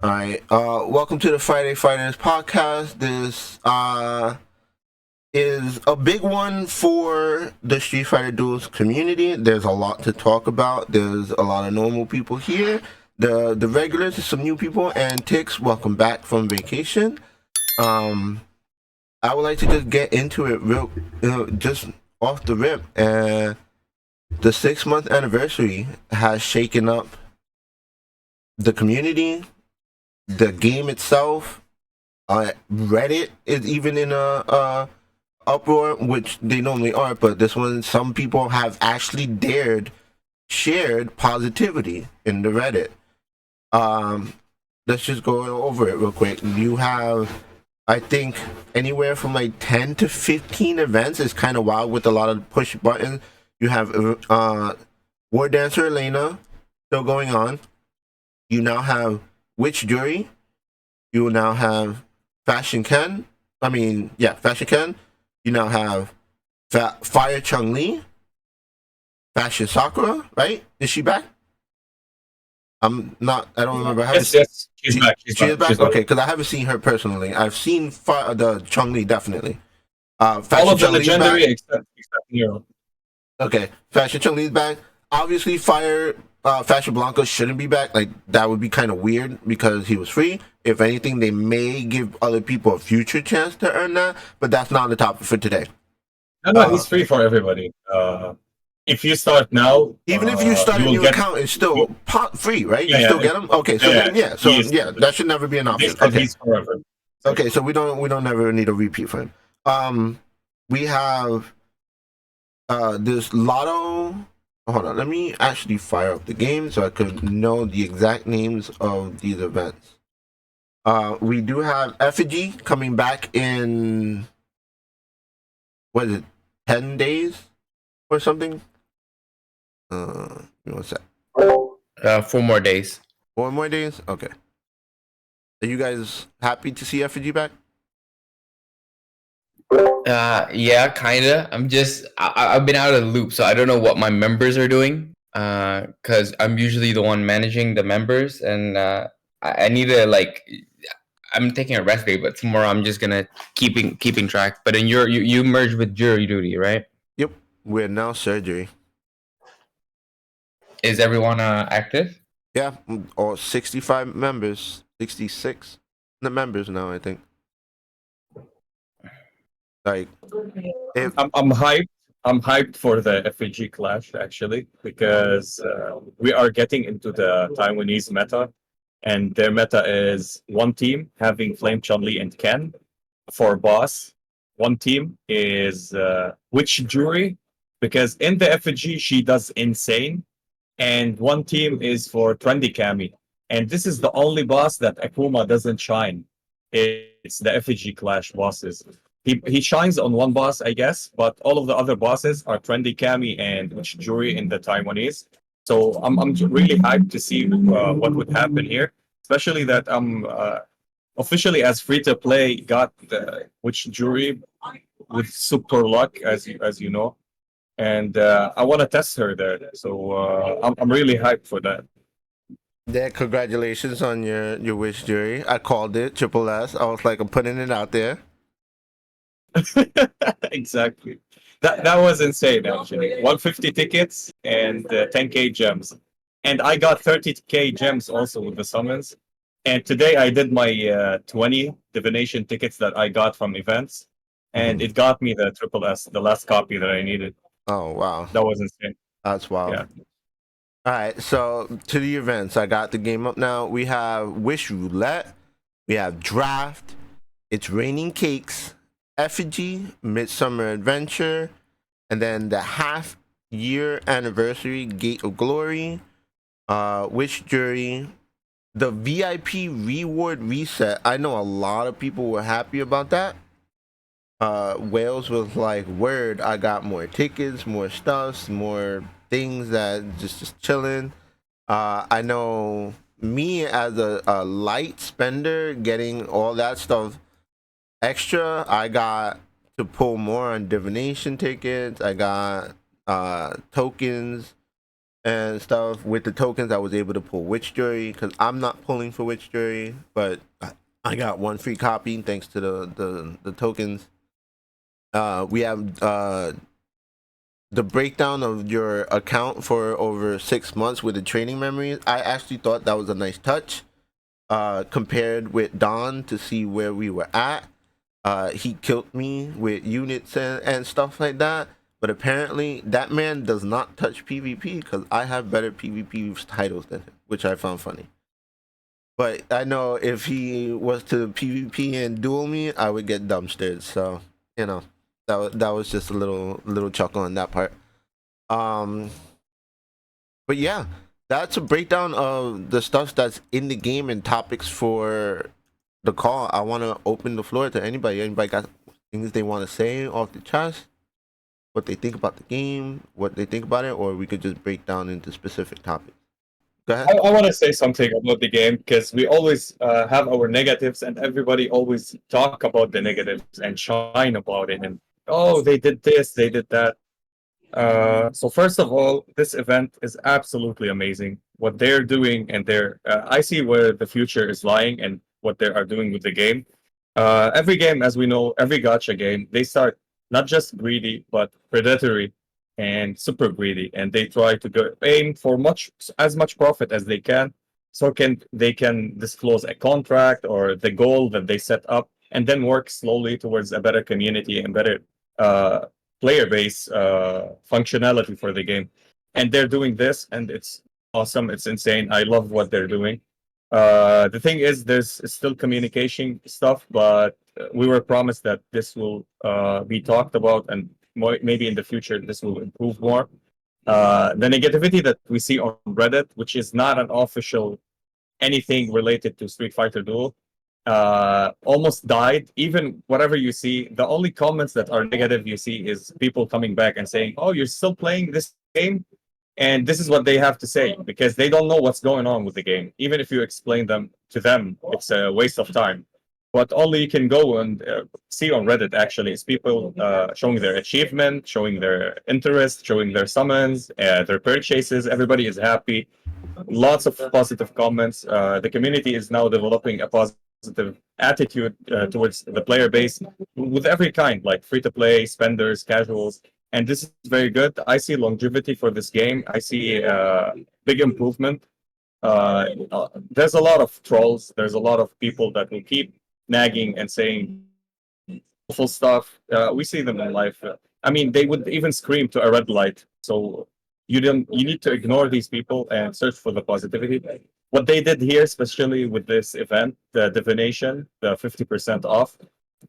All right. Welcome to the Friday Fighters podcast. This is a big one for the Street Fighter Duels community. There's a lot to talk about. There's a lot of normal people here. The regulars, some new people, and Tix, welcome back from vacation. I would like to just get into it real, just off the rip. And the 6 month anniversary has shaken up the community, the game itself. Reddit is even in a uproar, which they normally are, but this one, some people have actually shared positivity in the Reddit. Let's just go over it real quick. You have, I think, anywhere from like 10 to 15 events. It's kind of wild with a lot of push buttons. You have War Dancer Elena still going on. You now have Witch Jury. You will now have Fashion Ken. Fashion Ken. You now have Fire Chung Li. Fashion Sakura, right? Is she back? I don't remember. Yes, she's back. She is back? Okay, because I haven't seen her personally. I've seen the Chung Li, definitely. Fashion all of the legendary except Nero. Okay, Fashion Chung Li's back. Obviously, Fashion Blanca shouldn't be back. Like, that would be kind of weird because he was free. If anything, they may give other people a future chance to earn that, but that's not the topic for today. No, he's free for everybody. If you start now, even if you start a new account, it's still free, right? You still get them. Okay, so that should never be an option. Okay, he's forever. Okay, so we don't never need a repeat for him. We have this lotto. Hold on, let me actually fire up the game so I could know the exact names of these events. We do have Effigy coming back in, what is it, 10 days or something? What's that? 4 more days. 4 more days? Okay. Are you guys happy to see Effigy back? Yeah, kinda. I've been out of the loop, so I don't know what my members are doing. Because I'm usually the one managing the members, and I need to I'm taking a rest day, but tomorrow I'm just gonna keeping track. But then you merged with jury duty, right? Yep, we're now surgery. Is everyone active? Yeah, or 65 members, 66 the members now, I think. Like, I'm hyped. I'm hyped for the FAG clash actually because we are getting into the Taiwanese meta, and their meta is one team having Flame Chun-Li and Ken for boss. One team is Witch Jury because in the FAG she does insane, and one team is for Trendy Kami. And this is the only boss that Akuma doesn't shine. It's the FAG clash bosses. He shines on one boss, I guess, but all of the other bosses are Trendy Kami and Witch Jury in the Taiwanese. So I'm really hyped to see what would happen here, especially that I'm officially as free to play got the Witch Jury with super luck, as you know, and I want to test her there. So I'm really hyped for that. Yeah, congratulations on your Witch Jury. I called it Triple S. I was like, I'm putting it out there. Exactly. That was insane actually. 150 tickets and 10k gems. And I got 30k gems also with the summons. And today I did my 20 divination tickets that I got from events, and it got me the Triple S, the last copy that I needed. Oh wow. That was insane. That's wild. Yeah. All right, so to the events. I got the game up now. We have Wish Roulette. We have Draft. It's Raining Cakes. Effigy, Midsummer Adventure, and then the half-year anniversary Gate of Glory, Witch Jury, the VIP reward reset. I know a lot of people were happy about that. Wales was like, word, I got more tickets, more stuffs, more things that just chilling. I know me as a light spender, getting all that stuff extra. I got to pull more on divination tickets. I got tokens and stuff. With the tokens, I was able to pull Witch Jury because I'm not pulling for Witch Jury, but I got one free copy thanks to the tokens. We have the breakdown of your account for over 6 months with the training memories. I actually thought that was a nice touch. Compared with Don to see where we were at. He killed me with units and stuff like that. But apparently that man does not touch PvP because I have better PvP titles than him, which I found funny. But I know if he was to PvP and duel me, I would get dumpstered. So, you know, that was just a little chuckle on that part. But yeah, that's a breakdown of the stuff that's in the game and topics for the call. I want to open the floor to anybody. Anybody got things they want to say off the chest? What they think about the game, what they think about it, or we could just break down into specific topics. Go ahead. I want to say something about the game because we always have our negatives, and everybody always talk about the negatives and shine about it. And oh, they did this, they did that. So first of all, this event is absolutely amazing. What they're doing, and I see where the future is lying and what they are doing with the game. Every game, as we know, every gacha game, they start not just greedy but predatory and super greedy, and they try to aim for as much profit as they can, so they can disclose a contract or the goal that they set up, and then work slowly towards a better community and better player base functionality for the game. And they're doing this, and it's awesome. It's insane. I love what they're doing. The thing is, there's still communication stuff, but we were promised that this will be talked about, and maybe in the future this will improve more. The negativity that we see on Reddit, which is not an official anything related to Street Fighter Duel, almost died. Even whatever you see, the only comments that are negative you see is people coming back and saying, "Oh, you're still playing this game," and this is what they have to say because they don't know what's going on with the game. Even if you explain to them, it's a waste of time. What only you can go and see on Reddit actually is people showing their achievement, showing their interest, showing their summons, their purchases. Everybody is happy. Lots of positive comments. The community is now developing a positive attitude towards the player base with every kind, like free to play, spenders, casuals. And this is very good. I see longevity for this game. I see big improvement. There's a lot of trolls. There's a lot of people that will keep nagging and saying awful stuff. We see them in life. I mean, they would even scream to a red light. So you need to ignore these people and search for the positivity. What they did here, especially with this event, the divination, the 50% off,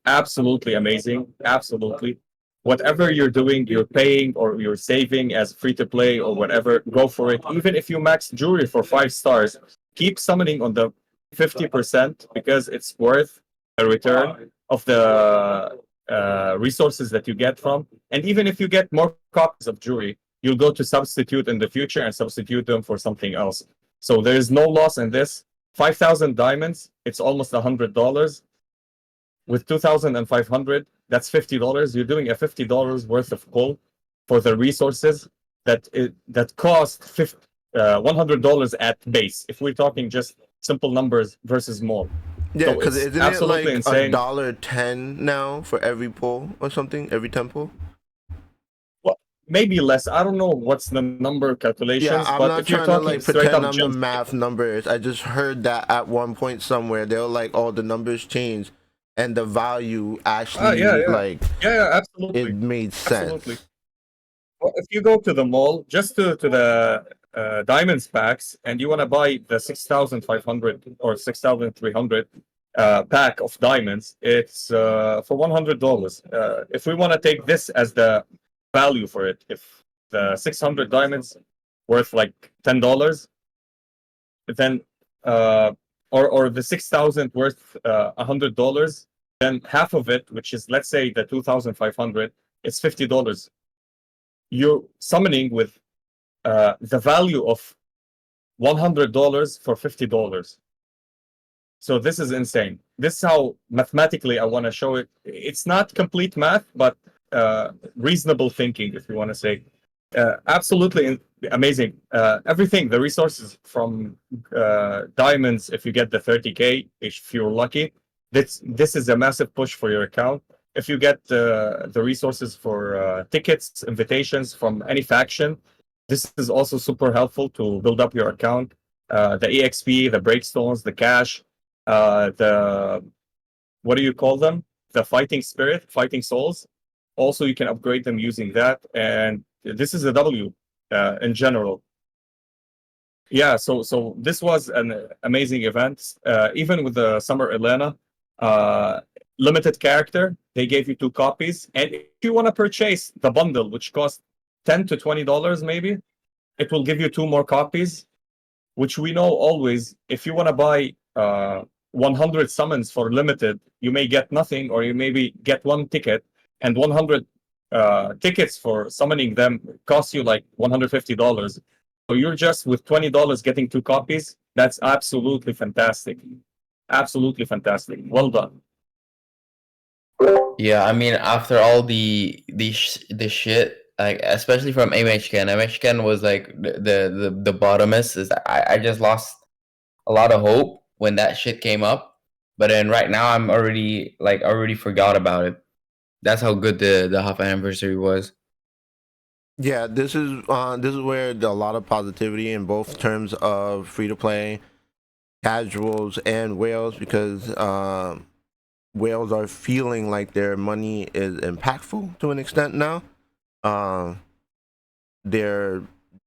absolutely amazing. Absolutely. Whatever you're doing, you're paying or you're saving as free to play or whatever, go for it. Even if you max jewelry for 5 stars, keep summoning on the 50% because it's worth the return of the resources that you get from. And even if you get more copies of jewelry, you'll go to substitute in the future and substitute them for something else. So there's no loss in this. 5,000 diamonds, it's almost $100. With 2,500, that's $50. You're doing a $50 worth of pull for the resources that cost $100 at base. If we're talking just simple numbers versus more. Yeah, So because it's isn't it absolutely like insane. $1.10 now for every pull or something, every 10 pull? Well, maybe less. I don't know what's the number Yeah, calculations, I'm but not if you're trying to talking like straight pretend up I'm the gems, math numbers. I just heard that at one point somewhere they were like, "Oh, the numbers changed," and the value actually yeah, it absolutely, made absolutely. sense. Well, if you go to the mall, just to the diamonds packs, and you want to buy the 6,500 or 6,300 pack of diamonds, it's for $100. If we want to take this as the value for it, if the 600 diamonds worth like $10, then or the 6,000 worth $100, then half of it, which is let's say the 2,500, it's $50. You're summoning with the value of $100 for $50. So this is insane. This is how mathematically I want to show it. It's not complete math, but reasonable thinking, if you want to say. Absolutely amazing. Everything, the resources from diamonds, if you get the 30K, if you're lucky, this is a massive push for your account. If you get the resources for tickets, invitations from any faction, this is also super helpful to build up your account. The EXP, the breakstones, the cash, the what do you call them? The fighting spirit, fighting souls. Also, you can upgrade them using that, and this is a W in general. Yeah, so this was an amazing event. Even with the Summer Elena uh, limited character, they gave you 2 copies, and if you want to purchase the bundle, which costs $10 to $20 maybe, it will give you 2 more copies, which we know always if you want to buy 100 summons for limited, you may get nothing, or you maybe get 1 ticket, and 100 tickets for summoning them cost you like $150. So you're just with $20 getting 2 copies. That's absolutely fantastic. Absolutely fantastic. Well done. Yeah, I mean, after all the shit, like especially from MHK was like the bottomest. Is I just lost a lot of hope when that shit came up, but then right now I'm already forgot about it. That's how good the half anniversary was. Yeah, this is where a lot of positivity in both terms of free to play, casuals, and whales, because whales are feeling like their money is impactful to an extent now. Um, they're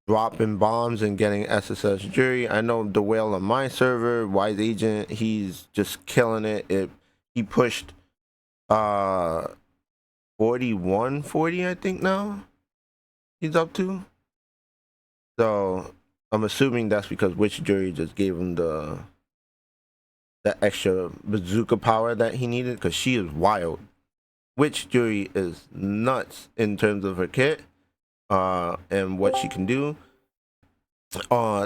dropping bombs and getting SSS jury. I know the whale on my server, Wise Agent, he's just killing it. He pushed uh 4140, I think now he's up to. So I'm assuming that's because Witch Jury just gave him the extra bazooka power that he needed, because she is wild. Witch Jury is nuts in terms of her kit and what she can do.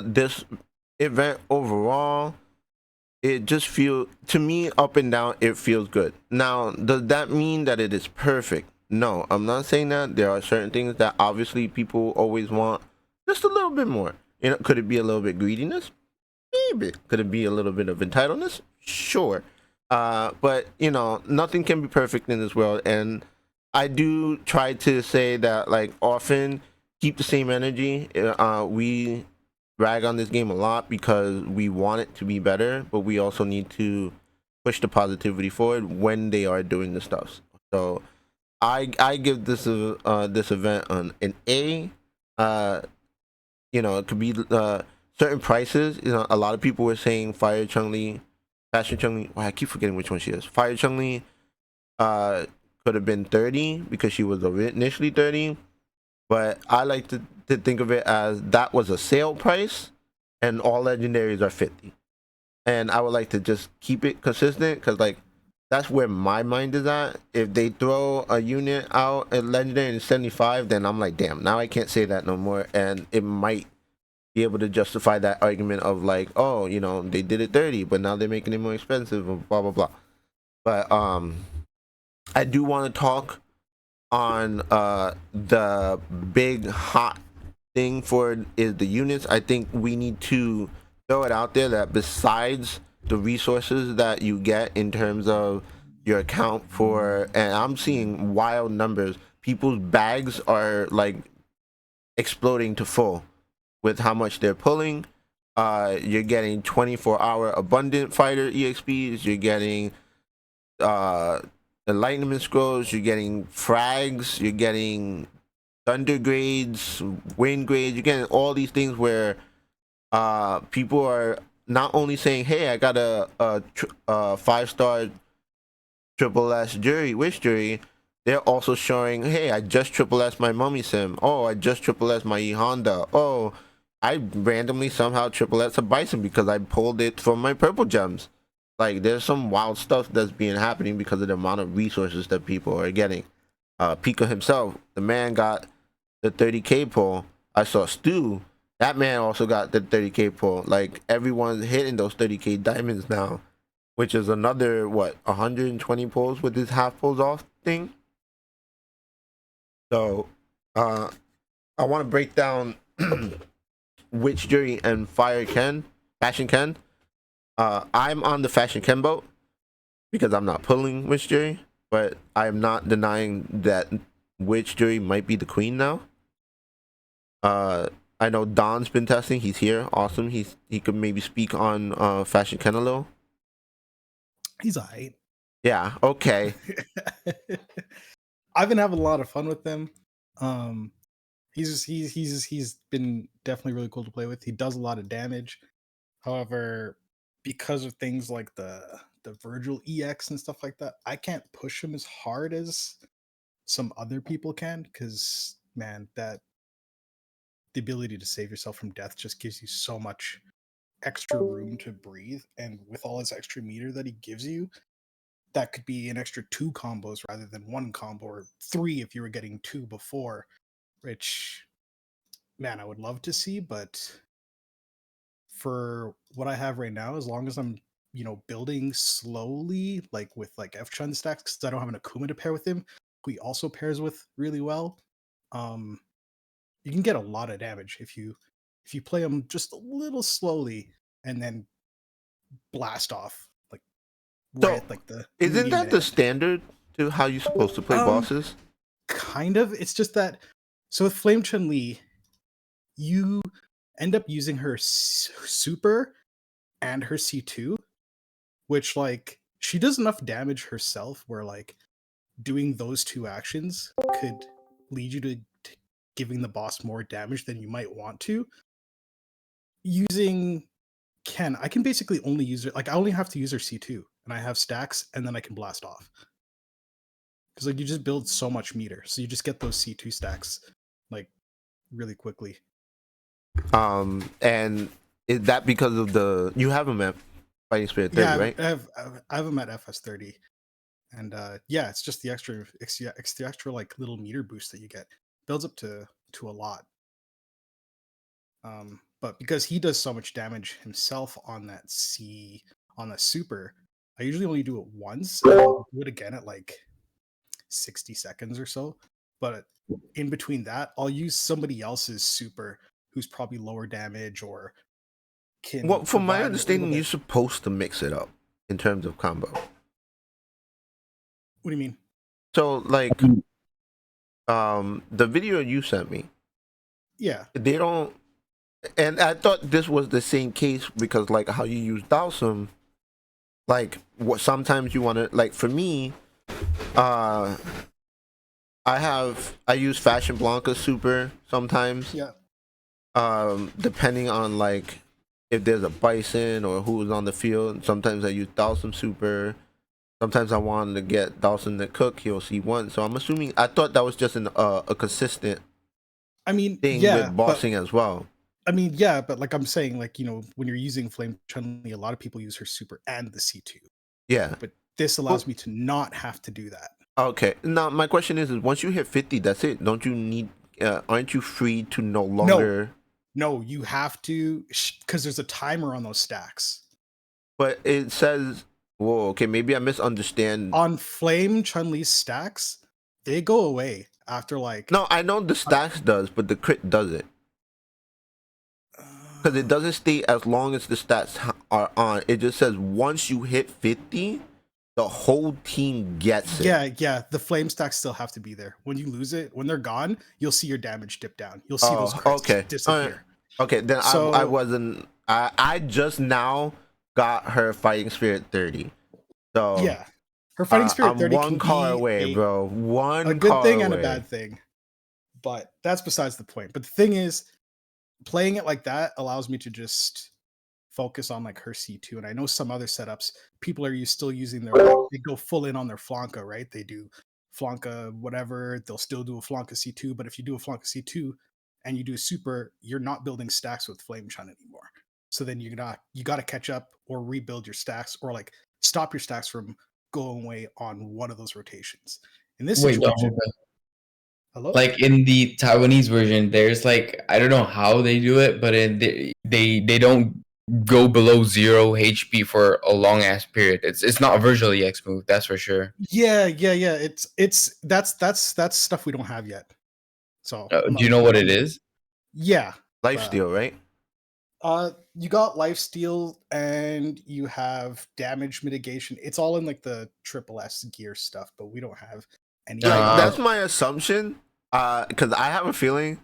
This event overall, it just feels, to me, up and down, it feels good. Now, does that mean that it is perfect? No, I'm not saying that. There are certain things that obviously people always want just a little bit more. You know, could it be a little bit greediness? Maybe. Could it be a little bit of entitledness? Sure. But you know, nothing can be perfect in this world, and I do try to say that, like, often keep the same energy. We rag on this game a lot because we want it to be better, but we also need to push the positivity forward when they are doing the stuff. So I give this event an A. You know, it could be certain prices. You know, a lot of people were saying Fire Chun-Li, Fashion Chun-Li. Well, I keep forgetting which one she is. Fire Chun-Li could have been 30 because she was initially 30, but I like to think of it as that was a sale price, and all legendaries are 50. And I would like to just keep it consistent, because like that's where my mind is at. If they throw a unit out at legendary in 75, then I'm like, damn, now I can't say that no more, and it might be able to justify that argument of like, oh, you know, they did it 30, but now they're making it more expensive, and blah blah blah. But I do want to talk on the big hot thing for is the units. I think we need to throw it out there that besides the resources that you get in terms of your account for, and I'm seeing wild numbers, people's bags are like exploding to full with how much they're pulling. You're getting 24-hour abundant fighter EXPs, you're getting enlightenment scrolls, you're getting frags, you're getting thunder grades, wind grades, you're getting all these things where people are not only saying, hey, I got a 5-star triple S jury, wish jury, they're also showing, hey, I just triple S my mummy sim. Oh, I just triple S my E Honda. Oh, I randomly somehow triple S a bison because I pulled it from my purple gems. Like, there's some wild stuff that's being happening because of the amount of resources that people are getting. Pika himself, the man got the 30K pull. I saw Stu, that man also got the 30K pull. Like, everyone's hitting those 30K diamonds now, which is another, what, 120 pulls with this half pulls off thing. So I want to break down Witch Jury and Fashion Ken. I'm on the Fashion Ken boat because I'm not pulling Witch Jury, but I am not denying that Witch Jury might be the queen now. I know Don's been testing. He's here. Awesome. He could maybe speak on Fashion Ken a little. He's alright. Yeah. Okay. I've been having a lot of fun with him. He's been definitely really cool to play with. He does a lot of damage. However, because of things like the Virgil EX and stuff like that, I can't push him as hard as some other people can, because man, that the ability to save yourself from death just gives you so much extra room to breathe, and with all his extra meter that he gives you, that could be an extra 2 combos rather than 1 combo, or 3 if you were getting 2 before, which man, I would love to see. But for what I have right now, as long as I'm building slowly, like with like F Chun stacks, because I don't have an Akuma to pair with him, who he also pairs with really well, you can get a lot of damage if you play him just a little slowly and then blast off like So, right at, like the isn't medium that the end. standard to how you're supposed to play bosses? Kind of. It's just that, so with Flame Chun-Li, you end up using her super and her C2, which like she does enough damage herself where like doing those 2 actions could lead you to giving the boss more damage than you might want to. Using Ken, I can basically only use her, like I only have to use her C2 and I have stacks, and then I can blast off. Because like you just build so much meter, so you just get those C2 stacks like really quickly. And is that because of you have him at Fighting Spirit 30, Yeah, right? I have him at FS30, and yeah, it's just the extra like little meter boost that you get. Builds up to a lot. But because he does so much damage himself on that super, I usually only do it once, and I'll do it again at like 60 seconds or so. But in between that, I'll use somebody else's super who's probably lower damage or can. Well, from my provide a understanding, little you're bit. supposed to mix it up in terms of combo. What do you mean? So, like, the video you sent me, Yeah. they don't, and I thought this was the same case because, like, how you use Dowsum, like, what sometimes you want to, like, for me, I use Fashion Blanca super sometimes. Yeah. Depending on like if there's a bison or who's on the field. Sometimes I use Dawson super. Sometimes I want to get Dawson to cook. He'll see one. So I'm assuming. I thought that was just a consistent. I mean, thing yeah, with bossing as well. I mean, yeah, but like I'm saying, like when you're using Flame Chun-Li, a lot of people use her super and the C2. Yeah. But this allows me to not have to do that. Okay. Now my question is once you hit 50, that's it. Don't you need? Aren't you free to no longer? No, you have to, because there's a timer on those stacks. But it says, whoa, okay, maybe I misunderstand. On Flame Chun-Li's stacks, they go away after like. No, I know the stacks does, but the crit doesn't. Because it doesn't stay as long as the stats are on. It just says once you hit 50, the whole team gets it. Yeah. The flame stacks still have to be there. When you lose it, when they're gone, you'll see your damage dip down. You'll see those crits disappear. Okay, then so, I wasn't. I just now got her Fighting Spirit 30. So yeah, her Fighting Spirit 30 I'm one car away, bro. A good thing and a bad thing. But that's besides the point. But the thing is, playing it like that allows me to just focus on like her C2. And I know some other setups, people are still using their, like, they go full in on their Flanka, right? They do Flanka whatever, they'll still do a Flanka C2. But if you do a Flanka C2 and you do a super, you're not building stacks with Flame Chun anymore. So then you got to catch up or rebuild your stacks, or like stop your stacks from going away on one of those rotations. In this situation, hello? Like in the Taiwanese version, there's like, I don't know how they do it, but they don't go below 0 HP for a long ass period. It's not a Virgil EX move, that's for sure. Yeah. It's that's stuff we don't have yet. So Do you know what it is? Yeah. Lifesteal, right? You got lifesteal and you have damage mitigation. It's all in like the triple S gear stuff, but we don't have any. Like that's my assumption. Because I have a feeling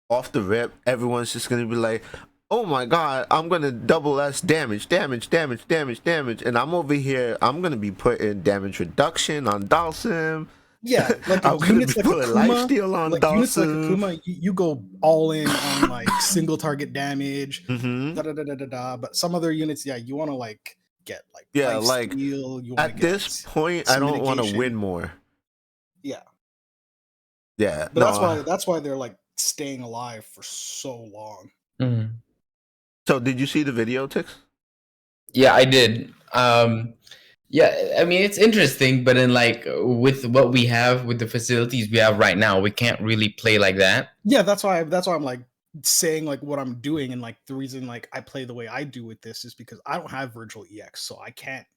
off the rip, everyone's just gonna be like, "Oh my god, I'm gonna double S damage, and I'm over here. I'm gonna be putting damage reduction on Dhalsim. Yeah, like I'm gonna units be like putting Akuma, lifesteal on like units like Dhalsim. Akuma, you go all in on like single target damage, Mm-hmm. da da da da da da. But some other units, yeah, you want to like get like Yeah, like lifesteal. You want to at get this point, I some don't want to mitigation. win more. Yeah, Yeah, but no. that's why they're like staying alive for so long. Mhm. So did you see the video, Tix? Yeah, I did. Yeah, I mean it's interesting, but in like with what we have with the facilities we have right now, we can't really play like that. Yeah, that's why I'm like saying like what I'm doing, and like the reason like I play the way I do with this is because I don't have Virgil EX, so I can't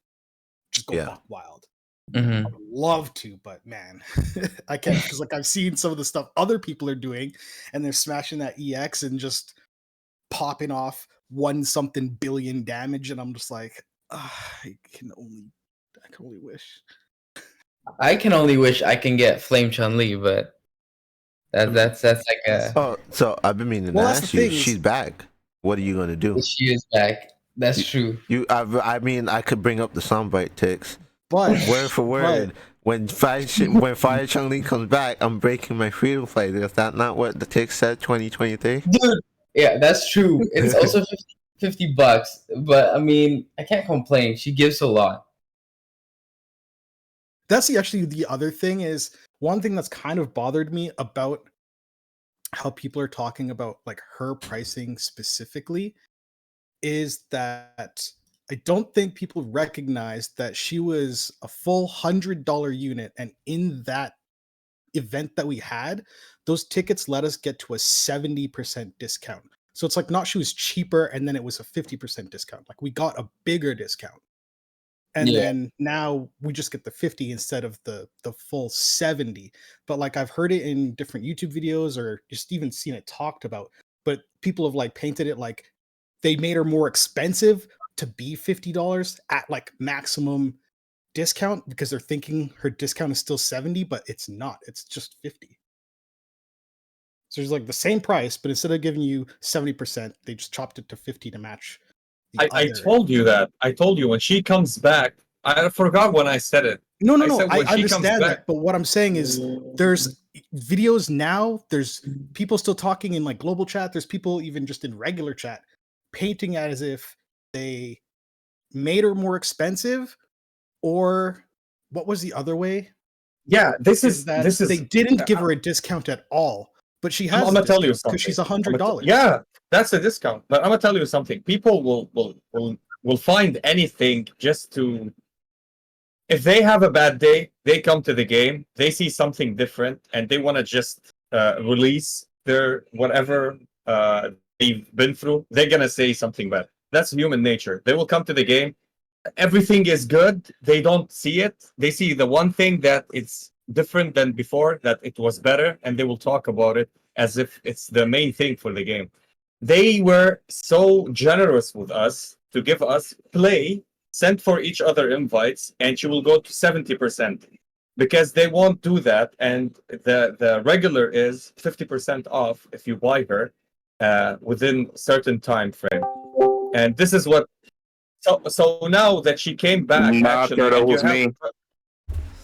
just go Yeah. buck wild. Mhm. I would love to, but man, I can't because like I've seen some of the stuff other people are doing, and they're smashing that EX and just popping off 1 something billion damage, and I'm just like, I can only wish. I can only wish I can get Flame Chun-Li, but that's like a Oh, so I've been meaning Well, to that's the ask you. thing is- She's back. What are you gonna do? she is back. That's true. I mean, I could bring up the soundbite, Tix. But Word for word, when Fire Chun-Li comes back, I'm breaking my freedom fighter. Is that not what the Tix said? 2023. Dude, yeah, that's true. It's also $50, but I mean, I can't complain. She gives a lot. that's actually the other thing is one thing that's kind of bothered me about how people are talking about like her pricing specifically is that I don't think people recognize that she was a full $100 unit, and in that event that we had, those tickets let us get to a 70% discount. So it's like not she was cheaper and then it was a 50% discount. Like we got a bigger discount. And Yeah. then now we just get the 50 instead of the full 70. But like I've heard it in different YouTube videos or just even seen it talked about, but people have like painted it like they made her more expensive to be $50 at like maximum discount because they're thinking her discount is still 70, but it's not. It's just 50. So it's like the same price, but instead of giving you 70%, they just chopped it to 50 to match the I other. told you that. I told you when she comes back. I forgot when I said it. No, I said I when she comes understand back. that, but what I'm saying is there's videos now, there's people still talking in like global chat, there's people even just in regular chat painting it as if they made her more expensive, or what was the other way? Yeah, this is They didn't give her a discount at all, but she has. I'm gonna tell you something because she's $100. Yeah, that's a discount. But I'm gonna tell you something. People will find anything just to. If they have a bad day, they come to the game. They see something different, and they want to just release their whatever they've been through. They're gonna say something bad. That's human nature. They will come to the game. Everything is good. They don't see it. They see the one thing that it's different than before, that it was better, and they will talk about it as if it's the main thing for the game. They were so generous with us to give us play, send for each other invites, and she will go to 70% because they won't do that. And the regular is 50% off if you buy her within certain time frame. And this is what. So now that she came back, actually,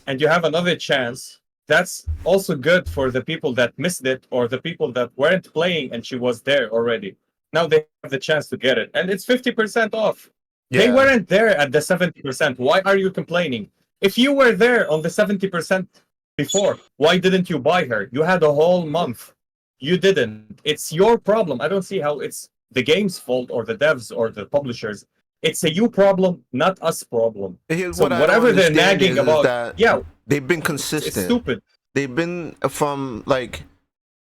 and you have another chance, that's also good for the people that missed it or the people that weren't playing and she was there already. Now they have the chance to get it, and it's 50% off. Yeah. They weren't there at the 70%. Why are you complaining? If you were there on the 70% before, why didn't you buy her? You had a whole month. You didn't. It's your problem. I don't see how it's the game's fault or the devs or the publishers. It's a you problem, not us problem. Here's So what I whatever don't they're understand nagging is about, that yeah, they've been it's consistent. stupid. They've been from like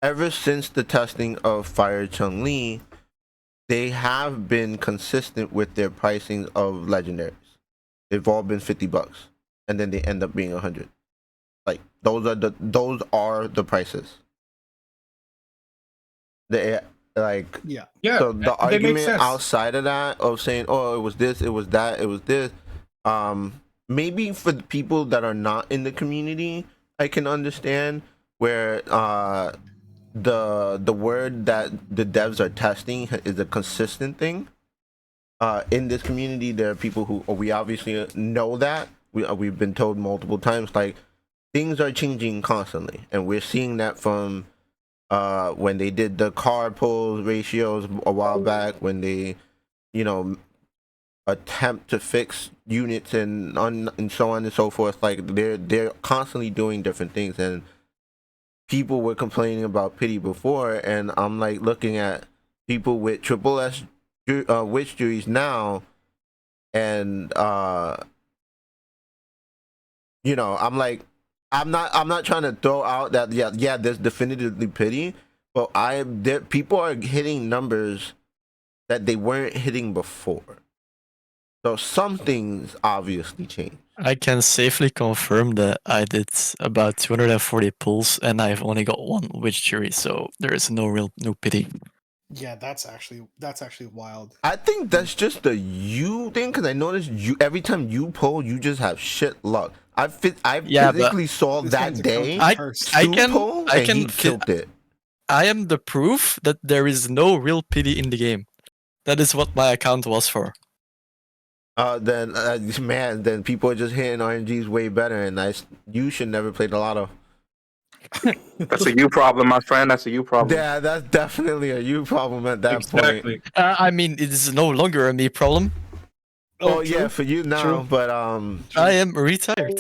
ever since the testing of Fire Chun-Li, they have been consistent with their pricing of legendaries. They've all been $50, and then they end up being 100. Like those are the prices. The like Yeah. Yeah, so the they make argument sense. outside of that of saying, oh, it was this, it was that, it was this, maybe for the people that are not in the community, I can understand where the word that the devs are testing is a consistent thing. In this community, there are people who we obviously know that we've been told multiple times, like things are changing constantly, and we're seeing that from when they did the card pull ratios a while back, when they, you know, attempt to fix units and so on and so forth. Like they're constantly doing different things, and people were complaining about pity before, and I'm like looking at people with triple S witch juries now, and you know, I'm like, I'm not trying to throw out that yeah there's definitively pity, but people are hitting numbers that they weren't hitting before, so something's obviously changed. I can safely confirm that I did about 240 pulls and I've only got one witch jury, so there is no pity. Yeah, that's actually wild. I think that's just the you thing, because I noticed you every time you pull, you just have shit luck. I Yeah, but physically saw This that man's a day coach I first. I Stu can pull, I and he can killed it. I am the proof that there is no real pity in the game. That is what my account was for. Then man, then people are just hitting RNGs way better, and you should never play the lotto. That's a you problem, my friend. That's a you problem. Yeah, that's definitely a you problem at that point. Exactly. I mean, it is no longer a me problem. Oh true. yeah, for you now, True. but I am retired.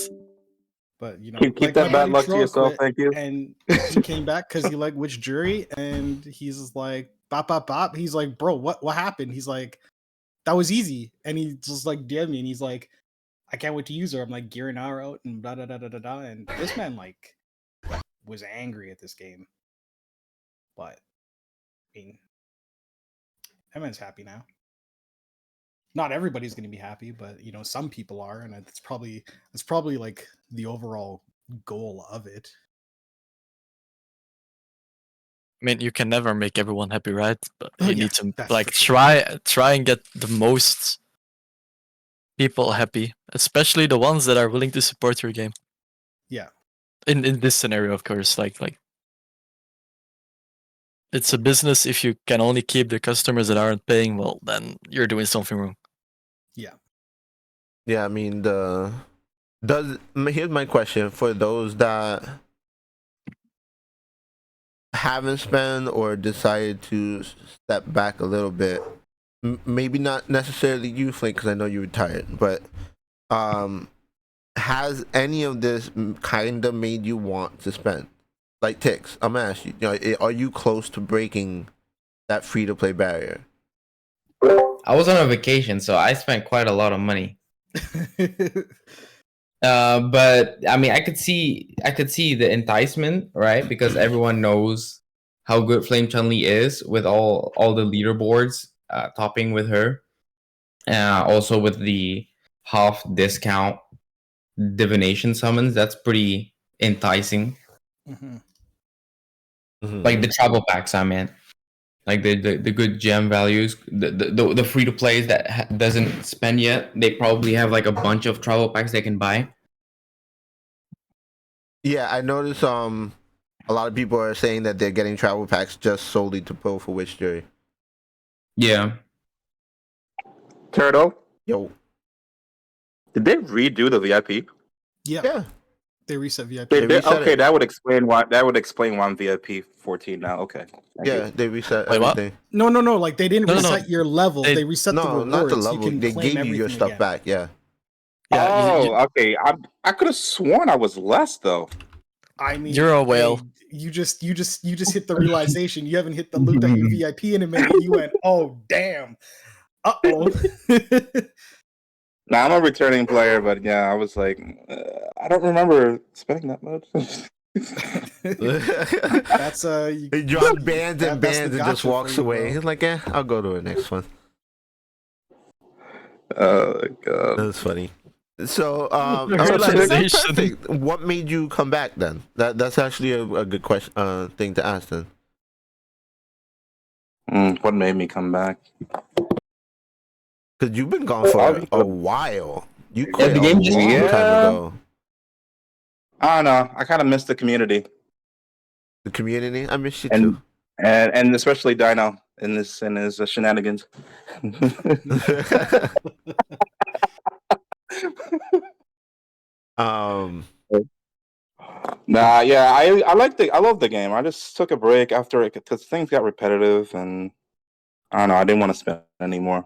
But you know, Keep like that my bad buddy luck to Troll yourself. quit, Thank you. and he came back because he liked which jury, and he's like bop bop bop. He's like, bro, what happened? He's like, that was easy, and he just like DM me, and he's like, I can't wait to use her. I'm like gearing her out and da da da da da da. And this man like was angry at this game, but I mean, that man's happy now. Not everybody's going to be happy, but you know, some people are, and it's probably like the overall goal of it. I mean, you can never make everyone happy, right? But Oh, you yeah, need to that's like for sure. try and get the most people happy, especially the ones that are willing to support your game. Yeah. In this scenario, of course, like it's a business. If you can only keep the customers that aren't paying, well, then you're doing something wrong. yeah, I mean here's my question for those that haven't spent or decided to step back a little bit. Maybe not necessarily you, Flink, because I know you retired, but has any of this kind of made you want to spend? Like Tix, I'm gonna ask you, are you close to breaking that free to play barrier? I was on a vacation, so I spent quite a lot of money. But I mean, I could see the enticement, right? Because everyone knows how good Flame Chun-Li is with all the leaderboards topping with her. Also with the half discount divination summons, that's pretty enticing. Mhm. Like the travel packs, I mean, like the good gem values, the free to plays that doesn't spend yet. They probably have like a bunch of travel packs they can buy. Yeah, I noticed a lot of people are saying that they're getting travel packs just solely to pull for Witch Jury. Yeah. Turtle, Yo. did they redo the VIP? Yeah. They reset VIP. They They did? reset Okay, it. that would explain why. I'm VIP 14 now. Okay. Thank you. They reset Wait, what? everything. No. Like they didn't No. reset your level. They reset the No, rewards. not the level. You can They claim gave you your everything stuff again. back. Yeah. Yeah, Okay. I could have sworn I was less though. I mean, You're a whale. hey, you just hit the realization. You haven't hit the loot that you're VIP in a minute. You went, oh damn. Uh-oh. Now I'm a returning player, but yeah, I was like, I don't remember spending that much. That's He drops bands and that's the bands and just gotcha walks for you, away. bro. He's like, I'll go to the next one. Oh god. That's funny. So, The so that's realization. perfect. What made you come back then? That's actually a good question. Thing to ask then. What made me come back? Because you've been gone Oh, for obviously. a while. You Yeah, quit the a game just long Yeah. time ago. I don't know. I kind of miss the community, The community, I miss you and too. and especially Dino in his shenanigans. um, Nah, yeah, I love the game. I just took a break after it because things got repetitive, and I don't know. I didn't want to spend anymore.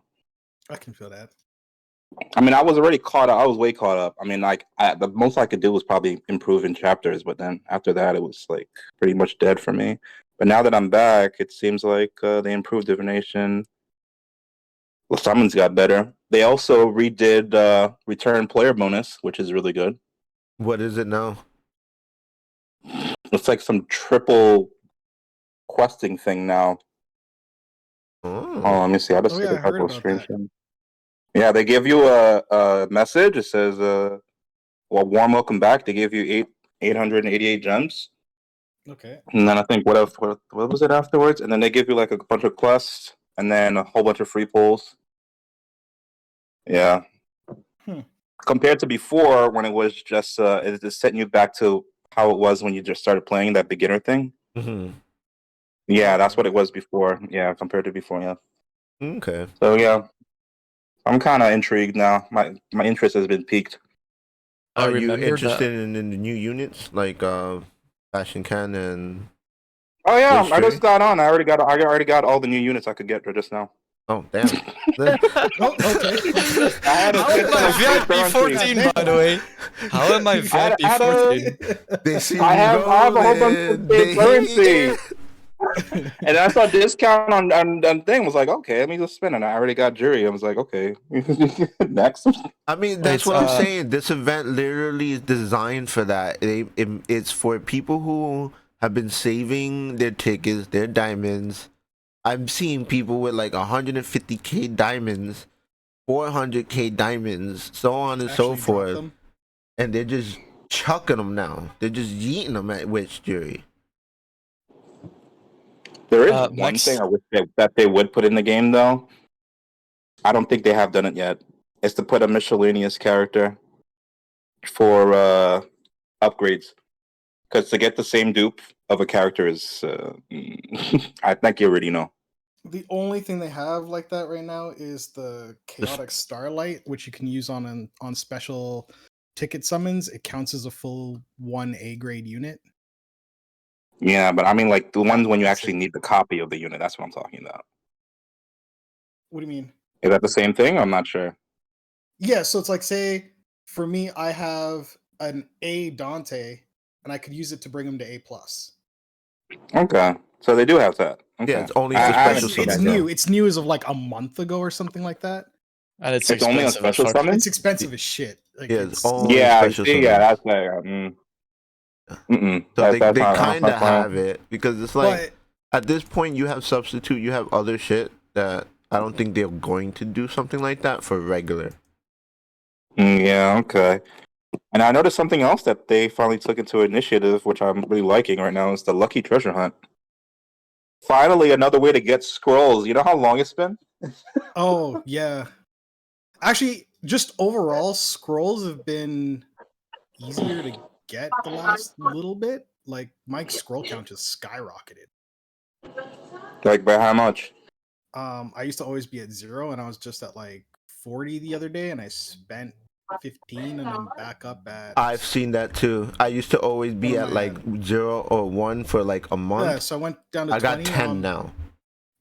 I can feel that. I mean, I was already caught up. I was way caught up. I mean, like the most I could do was probably improve in chapters, but then after that, it was like pretty much dead for me. But now that I'm back, it seems like they improved divination. The summons got better. They also redid return player bonus, which is really good. what is it now? It's like some triple questing thing now. Oh, Oh, let me see. I just Oh, took yeah, a I heard couple of about that. screenshots. Yeah, they give you a message. It says, "Well, warm welcome back." They give you 888 gems, Okay. and then I think what else? What was it afterwards? And then they give you like a bunch of quests, and then a whole bunch of free pulls. Yeah. Hmm. Compared to before, when it was just it just setting you back to how it was when you just started playing that beginner thing. mhm. Yeah, that's Okay, what it okay. was before. Yeah, compared to before. Yeah. Okay. So yeah, I'm kind of intrigued now. My interest has been piqued. I Are you remember interested that. in the new units like Fashion Can and Oh yeah, Witch I just Tree? got on. I already got all the new units I could get for just now. Oh, damn. Oh, okay. Okay. I had a How shit am ton I of free VIP currency. 14, by the way? How am I VIP I had a- 14? They see I you have a whole bunch of rolling. free They currency, hate and I saw discount on thing. I was like, okay, let me just spend it. I already got jury. I was like, okay, next. I mean, that's Wait, what I'm saying. This event literally is designed for that. It's for people who have been saving their tickets, their diamonds. I'm seeing people with like 150k diamonds, 400k diamonds, so on and so Actually drop forth, them. and they're just chucking them now. They're just yeeting them at Witch Jury. There is one Max, thing I wish that they would put in the game, though. I don't think they have done it yet. Is to put a miscellaneous character for upgrades. Because to get the same dupe of a character is, I think you already know. The only thing they have like that right now is the chaotic starlight, which you can use on special ticket summons. It counts as a full 1A grade unit. Yeah, but I mean, like the ones when you That's actually it. need the copy of the unit. That's what I'm talking about. What do you mean? Is that the same thing? I'm not sure. Yeah, so it's like, say for me, I have an A Dante, and I could use it to bring him to A plus. Okay, so they do have that. Okay, Yeah, it's only Yeah, for I special haven't seen it's that summons. yet. new. It's new as of like a month ago or something like that. and it's It's only on expensive as special fuck. summons. It's expensive as shit. Like Yeah, it's it's only Yeah, special see, yeah, summons. that's like, So that's they not kind of fine. have it because it's like but at this point you have substitute, you have other shit that I don't think they're going to do something like that for regular. Yeah, okay. And I noticed something else that they finally took into initiative, which I'm really liking right now, is the Lucky Treasure Hunt. Finally, another way to get scrolls. You know how long it's been? oh yeah. Actually, just overall, scrolls have been easier to get the last little bit. Like Mike's scroll count just skyrocketed. Like, by how much? I used to always be at 0, and I was just at like 40 the other day, and I spent 15, and I'm back up at. I've seen that too. I used to always be What am at I like at? 0 or 1 for like a Yeah, month. so I went down to I 20. got 10 now.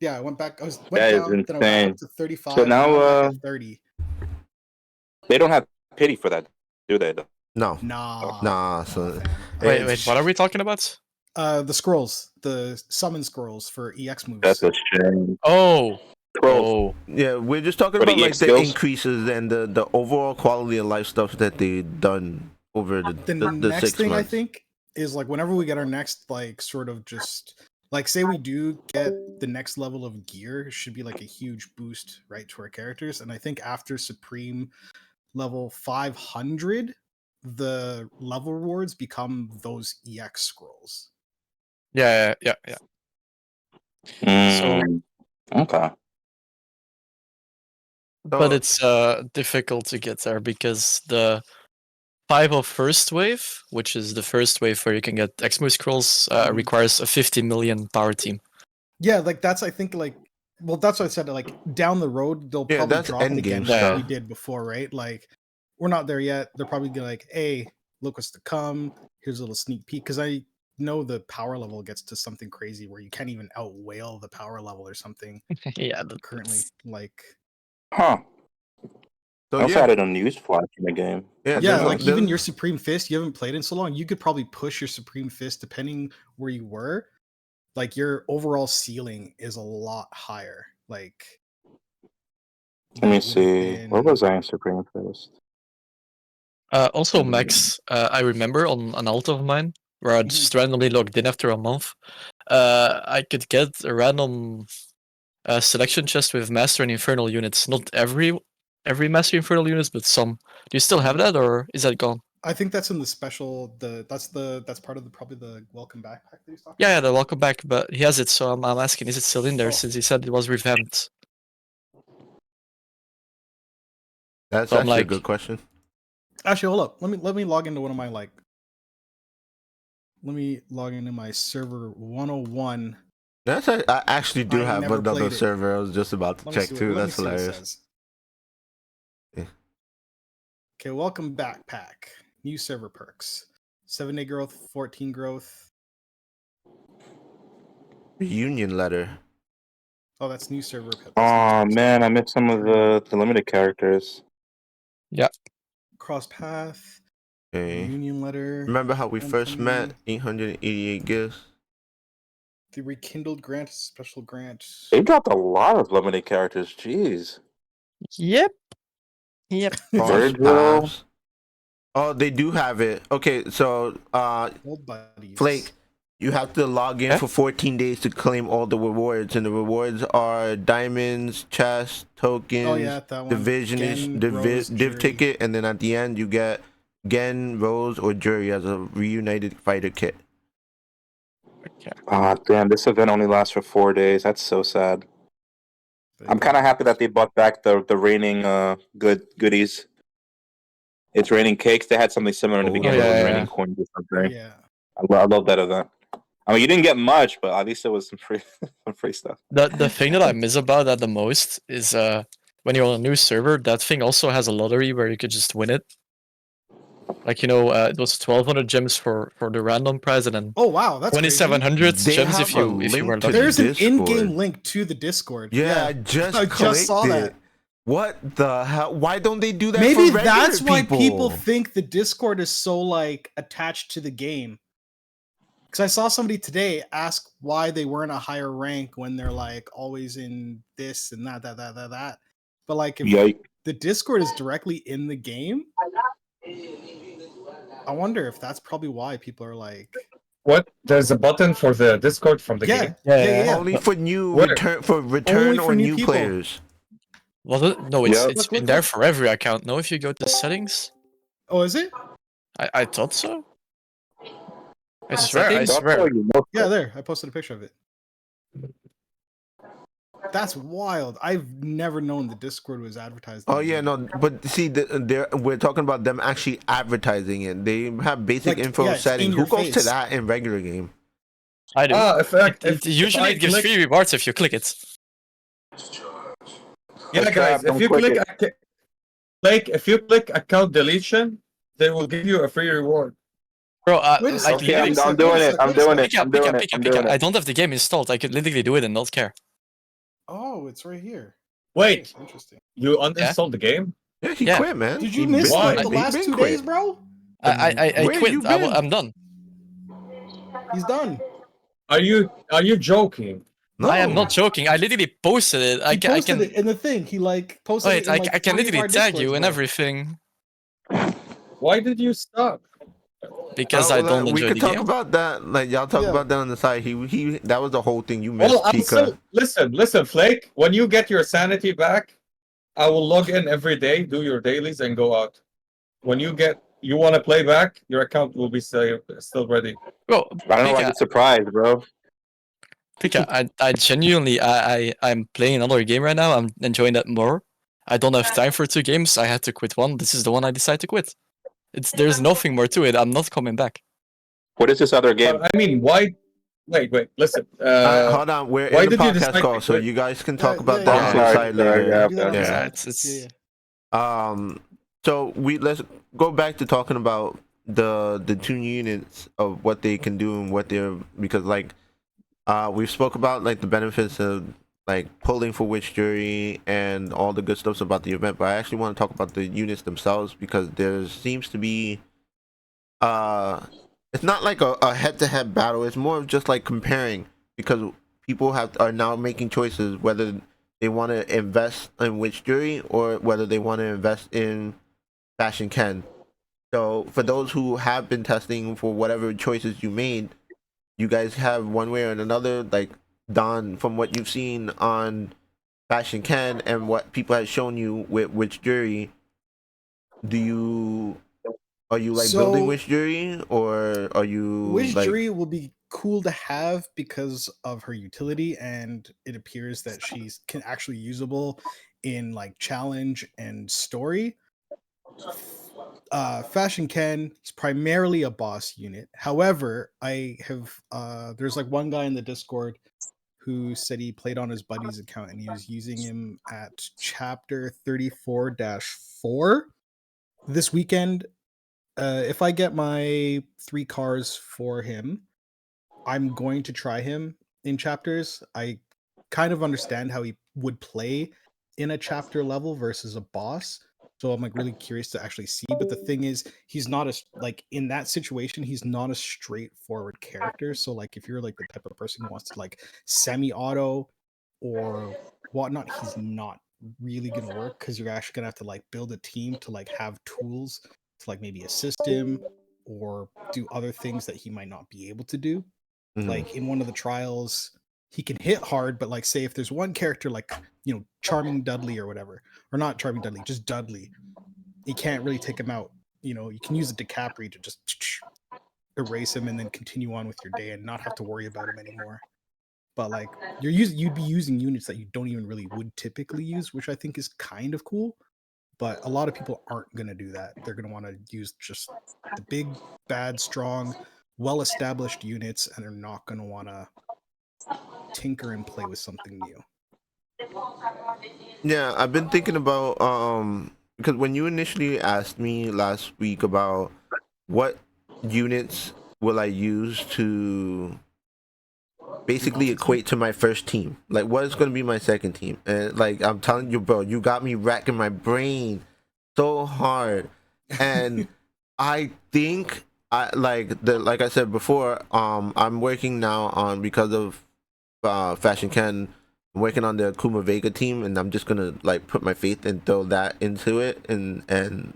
Yeah, I went back. Went That is down, then I went back up insane. to 35, So and now I'm now, back at 30. they don't have pity for that, do they? No, Nah, so fam. Wait, it's- what are we talking about? The scrolls, the summon scrolls for EX moves. That's a shame. Oh, Scrolls. oh, Yeah, we're just talking For the about like EX the skills? increases and the overall quality of life stuff that they've done over The the next 6 thing I months. think is like whenever we get our next like sort of just like say we do get the next level of gear, it should be like a huge boost right to our characters. And I think after Supreme level 500, the level rewards become those EX scrolls. yeah. So Mm. Okay. But So- it's difficult to get there because the 5 of first wave, which is the first wave where you can get Exmo scrolls, requires a 50 million power team. Yeah, like that's I think like well that's what I said. Like down the road, they'll Yeah, probably that's drop it endgame again stuff. like we did before, right? Like we're not there yet. They're probably gonna like, hey, look what's to come. Here's a little sneak peek because I know the power level gets to something crazy where you can't even out whale the power level or something Yeah, currently. Like Huh. So I also yeah, added a news flash in the game. Yeah, I didn't yeah, there's- know. like even there's- your Supreme Fist, you haven't played in so long. You could probably push your Supreme Fist depending where you were. Like your overall ceiling is a lot higher. Like Let than me it would have see. Where been. was I in Supreme Fist? Also, Max, I remember on an alt of mine where I just randomly logged in after a month. I could get a random selection chest with Master and Infernal units. Not every Master Infernal units, but some. Do you still have that, or is that gone? I think that's in the special. That's part of the probably the welcome backpack that he's talking. Yeah, the welcome back, but he has it, so I'm asking, is it still in there Oh. since he said it was revamped? that's So I'm actually a like- good question. Actually, hold up. Let me log into one of my like. Let me log into my server 101. I actually do I have never another played it. server. I was just about to Let me check see too. what, let me That's see what it hilarious. says. Yeah. Okay, welcome backpack. New server perks. 7-day growth, 14 growth. Reunion letter. Oh, that's new server. That's new Oh perks. man, I missed some of the limited characters. Cross path. Okay. Reunion letter. Remember how we first met? Homecoming. 888 gifts. The rekindled grant, special grant. They dropped a lot of limited characters. Jeez. Yep. Cross Virgil. paths. Oh, they do have it. Okay, so Old buddies. Flake, you have to log in Yeah. for 14 days to claim all the rewards, and the rewards are diamonds, chests, tokens, Oh yeah, that one. division Gen, div Rose, div Jury. ticket, and then at the end you get Gen, Rose, or Jury as a reunited fighter kit. Ah, damn, this event only lasts for 4 days. That's so sad. I'm kind of happy that they brought back the raining goodies. It's raining cakes. They had something similar in the Oh, beginning. yeah, It was yeah. raining coins or something. Yeah. I love that event. I mean, you didn't get much, but at least it was some free some free stuff. The thing that I miss about that the most is when you're on a new server, that thing also has a lottery where you could just win it. Like it was 1,200 gems for the random prize, and then Oh wow, that's crazy. 2,700 They gems have if a you link were to lucky. There's an Discord. in-game link to the Discord. Yeah, I just I clicked just saw it. that. What the hell? Why don't they do that? Maybe for regular that's why people? people think the Discord is so like attached to the game. Because I saw somebody today ask why they weren't a higher rank when they're like always in this and that. But like if Yike. the Discord is directly in the game, I wonder if that's probably why people are like, What? There's a button for the Discord from the yeah, game. yeah. Only for new Where? return Only or for new new people. players. Well, no, it's Yep. it's Look, been look, there look. for every account. No, if you go to settings, Oh, is it? I thought so. I That's swear, I okay. swear. Yeah, there. I posted a picture of it. That's wild. I've never known the Discord was advertised. in Oh the yeah, game. no, but see, we're talking about them actually advertising it. They have basic Like, info yeah, it's settings. in Who your goes to face. that in regular game? I do. Ah, Usually I it gives click- free rewards if you click it. Yeah, Trap, guys, don't if you click click, if you click account deletion, they will give you a free reward. Bro, Wait a like second, Okay, wait a I'm second, doing wait a it. second, I'm wait a doing second. it. Pika, I'm doing Pika, it. Pika, I'm Pika. doing I it. don't have the game installed. I could literally do it and not care. Oh, it's right here. Wait, Interesting. you uninstalled the game? Yeah, he Yeah. quit, man. Did you He miss been- Why? the he last been 2 quit. days, bro? I Where quit. you been? I'm done. He's done. Are you joking? No, I am not joking. I literally posted it. He posted it in the thing. He like posted Wait, it in like I can 3 of literally our tag Discords, you and bro. everything Why did you stop? because I don't we enjoy could the talk game. about that. Like y'all talk Yeah. about that on the side. He that was the whole thing. You missed Well, I'm Pika. still listen, Flake. When you get your sanity back, I will log in every day, do your dailies, and go out. When you want to play back, your account will be still ready. Bro, I don't know why Pika, you're surprised, bro. think I genuinely I'm playing another game right now. I'm enjoying that more. I don't have time for 2 games. I had to quit one. This is the one I decided to quit. There's nothing more to it. I'm not coming back. What is this other game? But I mean, why? Wait, listen. Hold on, we're why in the did you podcast decide call, to so quit? you guys can talk Yeah, about yeah, that yeah. on the Sorry, side sorry, later. yeah, Do that on the okay. Yeah, side. it's So let's go back to talking about the 2 units of what they can do and what they're, because like we've spoke about like the benefits of like pulling for Witch Jury and all the good stuff about the event, but I actually want to talk about the units themselves, because there seems to be it's not like a head-to-head battle. It's more of just like comparing, because people are now making choices whether they want to invest in Witch Jury or whether they want to invest in Fashion Ken. So for those who have been testing for whatever choices you made, you guys have one way or another, like Don, from what you've seen on Fashion Ken and what people have shown you with Witch Jury, are you like building So- Witch Jury, or are you Wish like Jury will be cool to have because of her utility, and it appears that she's actually usable in like challenge and story. Fashion Ken is primarily a boss unit. However, I have there's like one guy in the Discord who said he played on his buddy's account and he was using him at chapter 34-4 this weekend. If I get my 3 cars for him, I'm going to try him in chapters. I kind of understand how he would play in a chapter level versus a boss. So I'm like really curious to actually see. But the thing is, he's not as like in that situation, he's not a straightforward character. So like if you're like the type of person who wants to like semi-auto or whatnot, he's not really gonna work because you're actually gonna have to like build a team to like have tools to like maybe assist him or do other things that he might not be able to do. Mhm. Like in one of the trials, he can hit hard, but like say if there's one character like Charming Dudley or whatever, or not Charming Dudley, just Dudley, you can't really take him out. You can use a DiCaprio to just erase him and then continue on with your day and not have to worry about him anymore. But like you'd be using units that you don't even really would typically use, which I think is kind of cool. But a lot of people aren't going to do that. They're going to want to use just the big, bad, strong, well-established units, and they're not going to want to tinker and play with something new. Yeah, I've been thinking about because when you initially asked me last week about what units will I use to basically equate to my first team, like what is going to be my second team, and like I'm telling you, bro, you got me racking my brain so hard, and I think like I said before, I'm working now on, because of Fashion Ken, I'm working on the Akuma Vega team, and I'm just gonna like put my faith and throw that into it and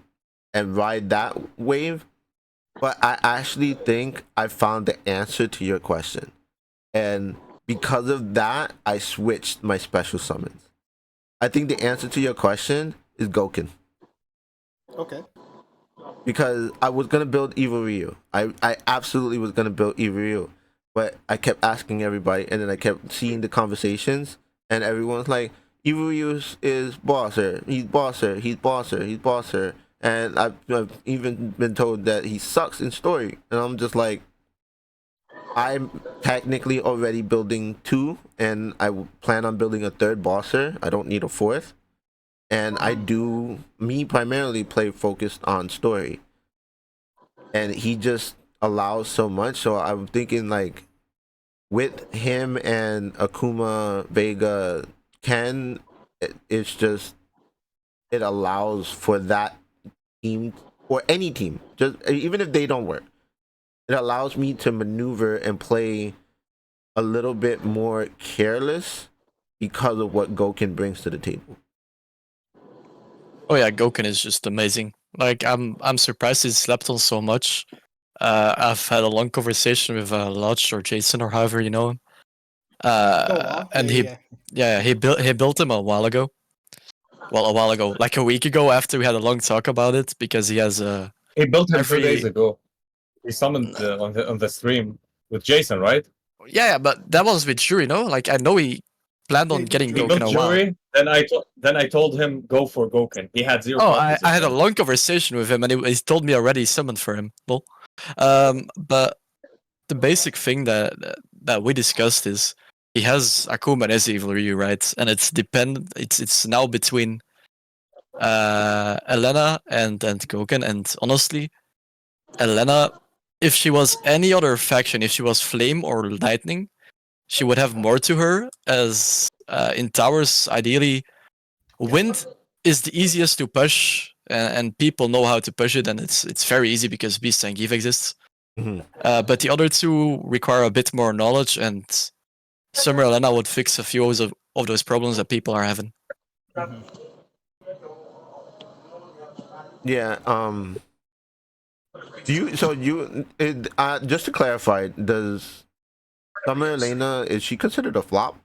ride that wave. But I actually think I found the answer to your question, and because of that, I switched my special summons. I think the answer to your question is Goken, Okay. because I was gonna build Evil Ryu. I absolutely was gonna build Evil Ryu, but I kept asking everybody, and then I kept seeing the conversations, and everyone's like, Evil Ryu is bosser. He's bosser. He's bosser. He's bosser. And I've even been told that he sucks in story, and I'm just like, I'm technically already building 2, and I plan on building a 3rd bosser. I don't need a 4th. And me primarily play focused on story. And he just allows so much. So I'm thinking like with him and Akuma Vega Ken, it allows for that team, or any team, just even if they don't work, it allows me to maneuver and play a little bit more careless because of what Goken brings to the table. Oh yeah, Goken is just amazing. Like I'm surprised he slept on so much. I've had a long conversation with Lodge or Jason or however you know him. And he built him a while ago. Well, a while ago, like a week ago, after we had a long talk about it, because he has a He built him 2 every days ago. He summoned on the stream with Jason, right? Yeah, but that was with Shuri, no? Like I know he planned on Yeah, getting He He Goken got a while. Jury, then I told him go for Goken. He had zero Oh, confidence in I had a him. long conversation with him, and he told me already he summoned for him. Well, but the basic thing that we discussed is he has Akuma and his evil Ryu, right? And it's now between Elena and Goken, and honestly, Elena, if she was any other faction, if she was Flame or Lightning, she would have more to her. As in towers, ideally, Wind is the easiest to push, and people know how to push it, and it's very easy because Beast and Give exists. Mhm. But the other two require a bit more knowledge, and Summer Elena would fix a few of those problems that people are having. Mhm. Yeah. Just to clarify, does Summer Elena, is she considered a flop?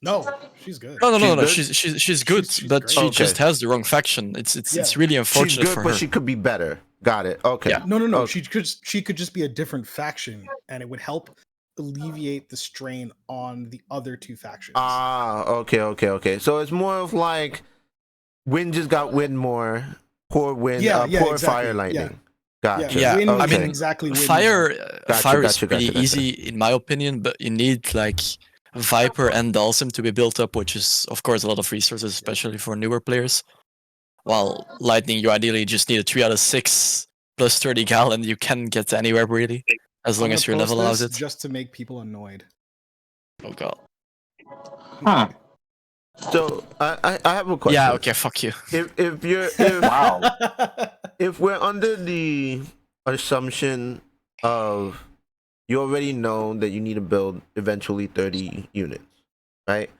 No, she's good. No, She's good? she's good, She's but great. she Okay. just has the wrong faction. It's Yeah. really She's unfortunate good, for but her. she could be better. Got it. Okay. Yeah. No. Okay. She could just be a different faction, and it would help alleviate the strain on the other two factions. Okay. So it's more of like Wind just got Wind more. Poor Wind. Yeah, Poor exactly. Fire Lightning. Gotcha. Yeah, Wind I is mean, exactly Wind Fire, Gotcha, Fire is gotcha, pretty gotcha. easy in my opinion, but you need like Viper and Dalsim to be built up, which is of course a lot of resources, especially for newer players. While Lightning, you ideally just need a 3 out of 6 plus 30 gal, and you can get anywhere really, as long I'm as your gonna post level allows this it. just to make people annoyed. Oh god. Huh. So I have a question. Yeah. Okay. Fuck you. If Wow. if we're under the assumption of you already know that you need to build eventually 30 units, right?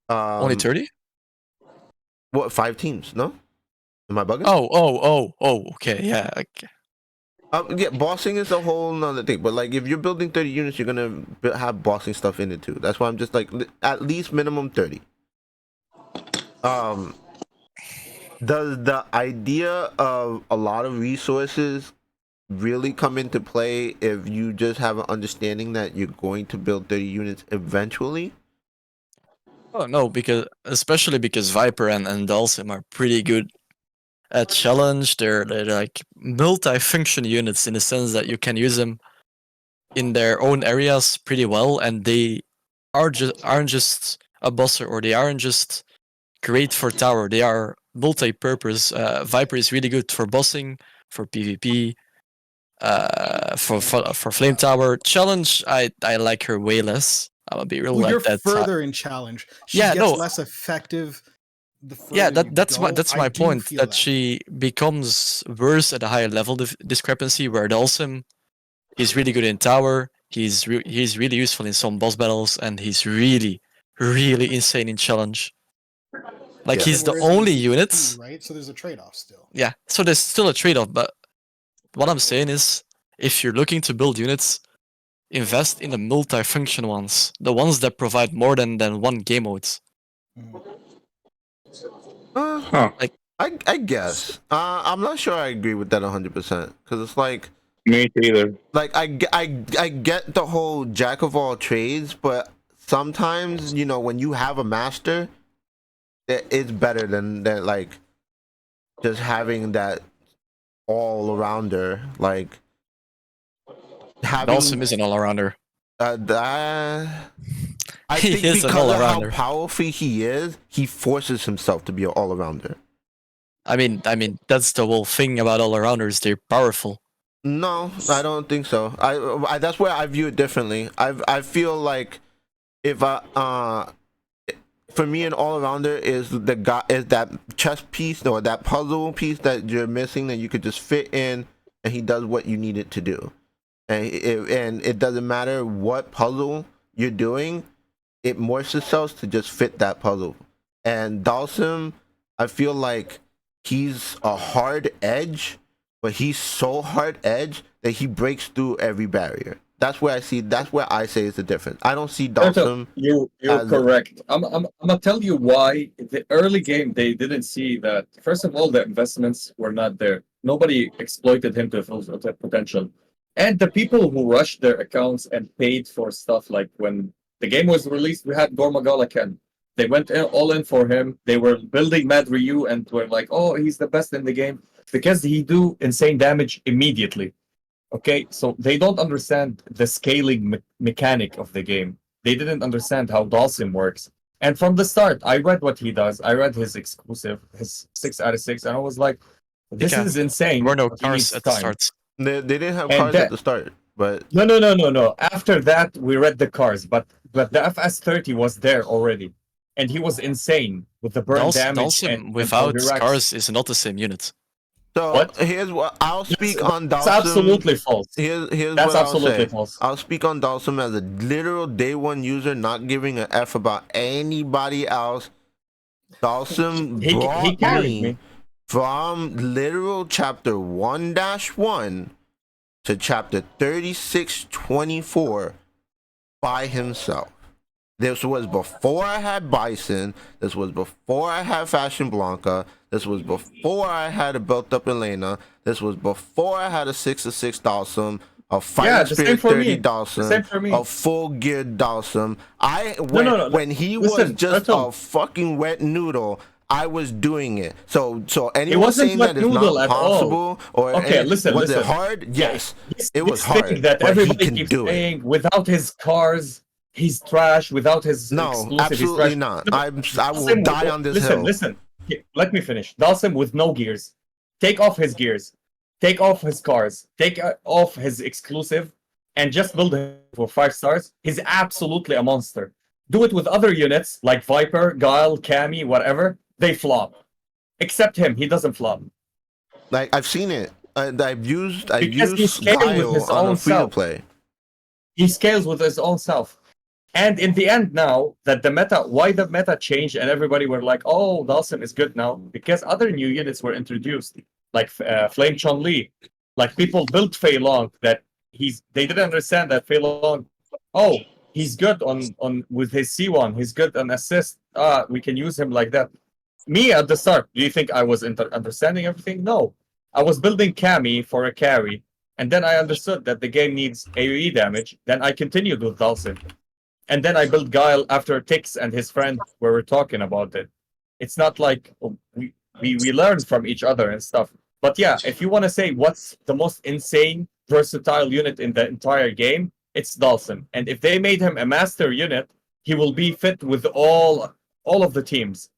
Only 30? What, 5 teams? No, am I bugging? Oh. Okay. Yeah. Okay. Yeah, bossing is a whole nother thing. But like, if you're building 30 units, you're gonna have bossing stuff in it too. That's why I'm just like, at least minimum 30. Does the idea of a lot of resources really come into play if you just have an understanding that you're going to build 30 units eventually? Oh no, especially because Viper and Dalsim are pretty good at challenge. They're like multi-function units in the sense that you can use them in their own areas pretty well, and they aren't just a bosser, or they aren't just great for tower. They are multi-purpose. Viper is really good for bossing, for PvP, for flame tower. Challenge, I like her way less. I'm gonna be real Well, like you're that. further in challenge. She Yeah, gets no. less effective. The Yeah, further you that's go. that's I my do point. feel That she becomes worse at a higher level discrepancy. Where Dalsim, he's really good in tower. He's really useful in some boss battles, and he's really insane in challenge. Like Yeah. he's the Whereas in only PvP, unit. right? So there's a trade-off still. Yeah, so there's still a trade-off. But what I'm saying is, if you're looking to build units, invest in the multi-function ones, the ones that provide more than one game mode. Mhm. Huh. I guess. I'm not sure I agree with that 100% because it's like Me either. I get the whole jack of all trades, but sometimes when you have a master, it's better than that, like just having that all arounder, like having Dalsim is an all-arounder. that. I He think is an because of how all-arounder. powerful he is, he forces himself to be an all-arounder. I mean, that's the whole thing about all-arounders. They're powerful. No, I don't think so. I that's where I view it differently. I feel like if for me, an all-arounder is that chess piece or that puzzle piece that you're missing that you could just fit in, and he does what you need it to do, and it doesn't matter what puzzle you're doing, it morphs itself to just fit that puzzle. And Dalsim, I feel like he's a hard edge, but he's so hard edge that he breaks through every barrier. That's where I say is the difference. I don't see Dalsim. You're as- correct. I'm gonna tell you why. The early game they didn't see that. First of all, the investments were not there. Nobody exploited him to full potential. And the people who rushed their accounts and paid for stuff, like when the game was released, we had Gormagala Ken. They went all in for him. They were building Mad Ryu and were like, "Oh, he's the best in the game," because he do insane damage immediately. Okay, so they don't understand the scaling mechanic of the game. They didn't understand how Dawson works. And from the start, I read what he does. I read his exclusive, his 6 out of 6, and I was like, "This Yeah. is insane." There were no He cars needs at the time. start. They didn't have And cars that- at the start, but No. After that, we read the cars, but the FS30 was there already, and he was insane with the burn damage. Dhalsim and how without he racks. cars is not the same unit. so What? here's what I'll speak on That's Dhalsim. absolutely false. Here's That's what I'll absolutely say. false. I'll speak on Dhalsim as a literal day one user, not giving a F about anybody else. Dhalsim He brought carried me. from literal chapter 1-1 to chapter 3624 by himself. This was before I had Bison. This was before I had Fashion Blanca. This was before I had a built up Elena. This was before I had a 6/6 Dhalsim, a Fighting the same Spirit for 30 me. The same for me. Dhalsim, a full gear Dhalsim. No. When he Listen, was just Berto. a fucking wet noodle, I was doing it. So anyone wasn't saying wet that it's noodle not at all. possible or Okay, listen. was it hard? Yes, it was This thing hard. that but he everybody can keeps do it. saying, without his cars, he's trash. Without his No, exclusive, absolutely he's trash. not. No, I will Dhalsim die on this listen, hill. Listen, let me finish. Dhalsim with no gears. Take off his gears. Take off his cars. Take off his exclusive, and just build him for 5 stars. He's absolutely a monster. Do it with other units like Viper, Guile, Cammy, whatever. They flop. Except him, he doesn't flop. Like I've seen it. I've used Because he scaled with Guile his on a own free to self. play. He scales with his own self. And in the end, now that why the meta changed and everybody were like, "Oh, Dawson is good now," because other new units were introduced, like Flame Chun Li. Like people built Fei Long that they didn't understand that Fei Long, oh, he's good on with his C1, he's good on assist. We can use him like that. Me at the start, do you think I was understanding everything? No, I was building Cammy for a carry, and then I understood that the game needs AoE damage. Then I continued with Dhalsim. And then I built Guile after Tix and his friend were talking about it. It's not like we learned from each other and stuff. But yeah, if you want to say what's the most insane versatile unit in the entire game, it's Dhalsim. And if they made him a master unit, he will be fit with all of the teams.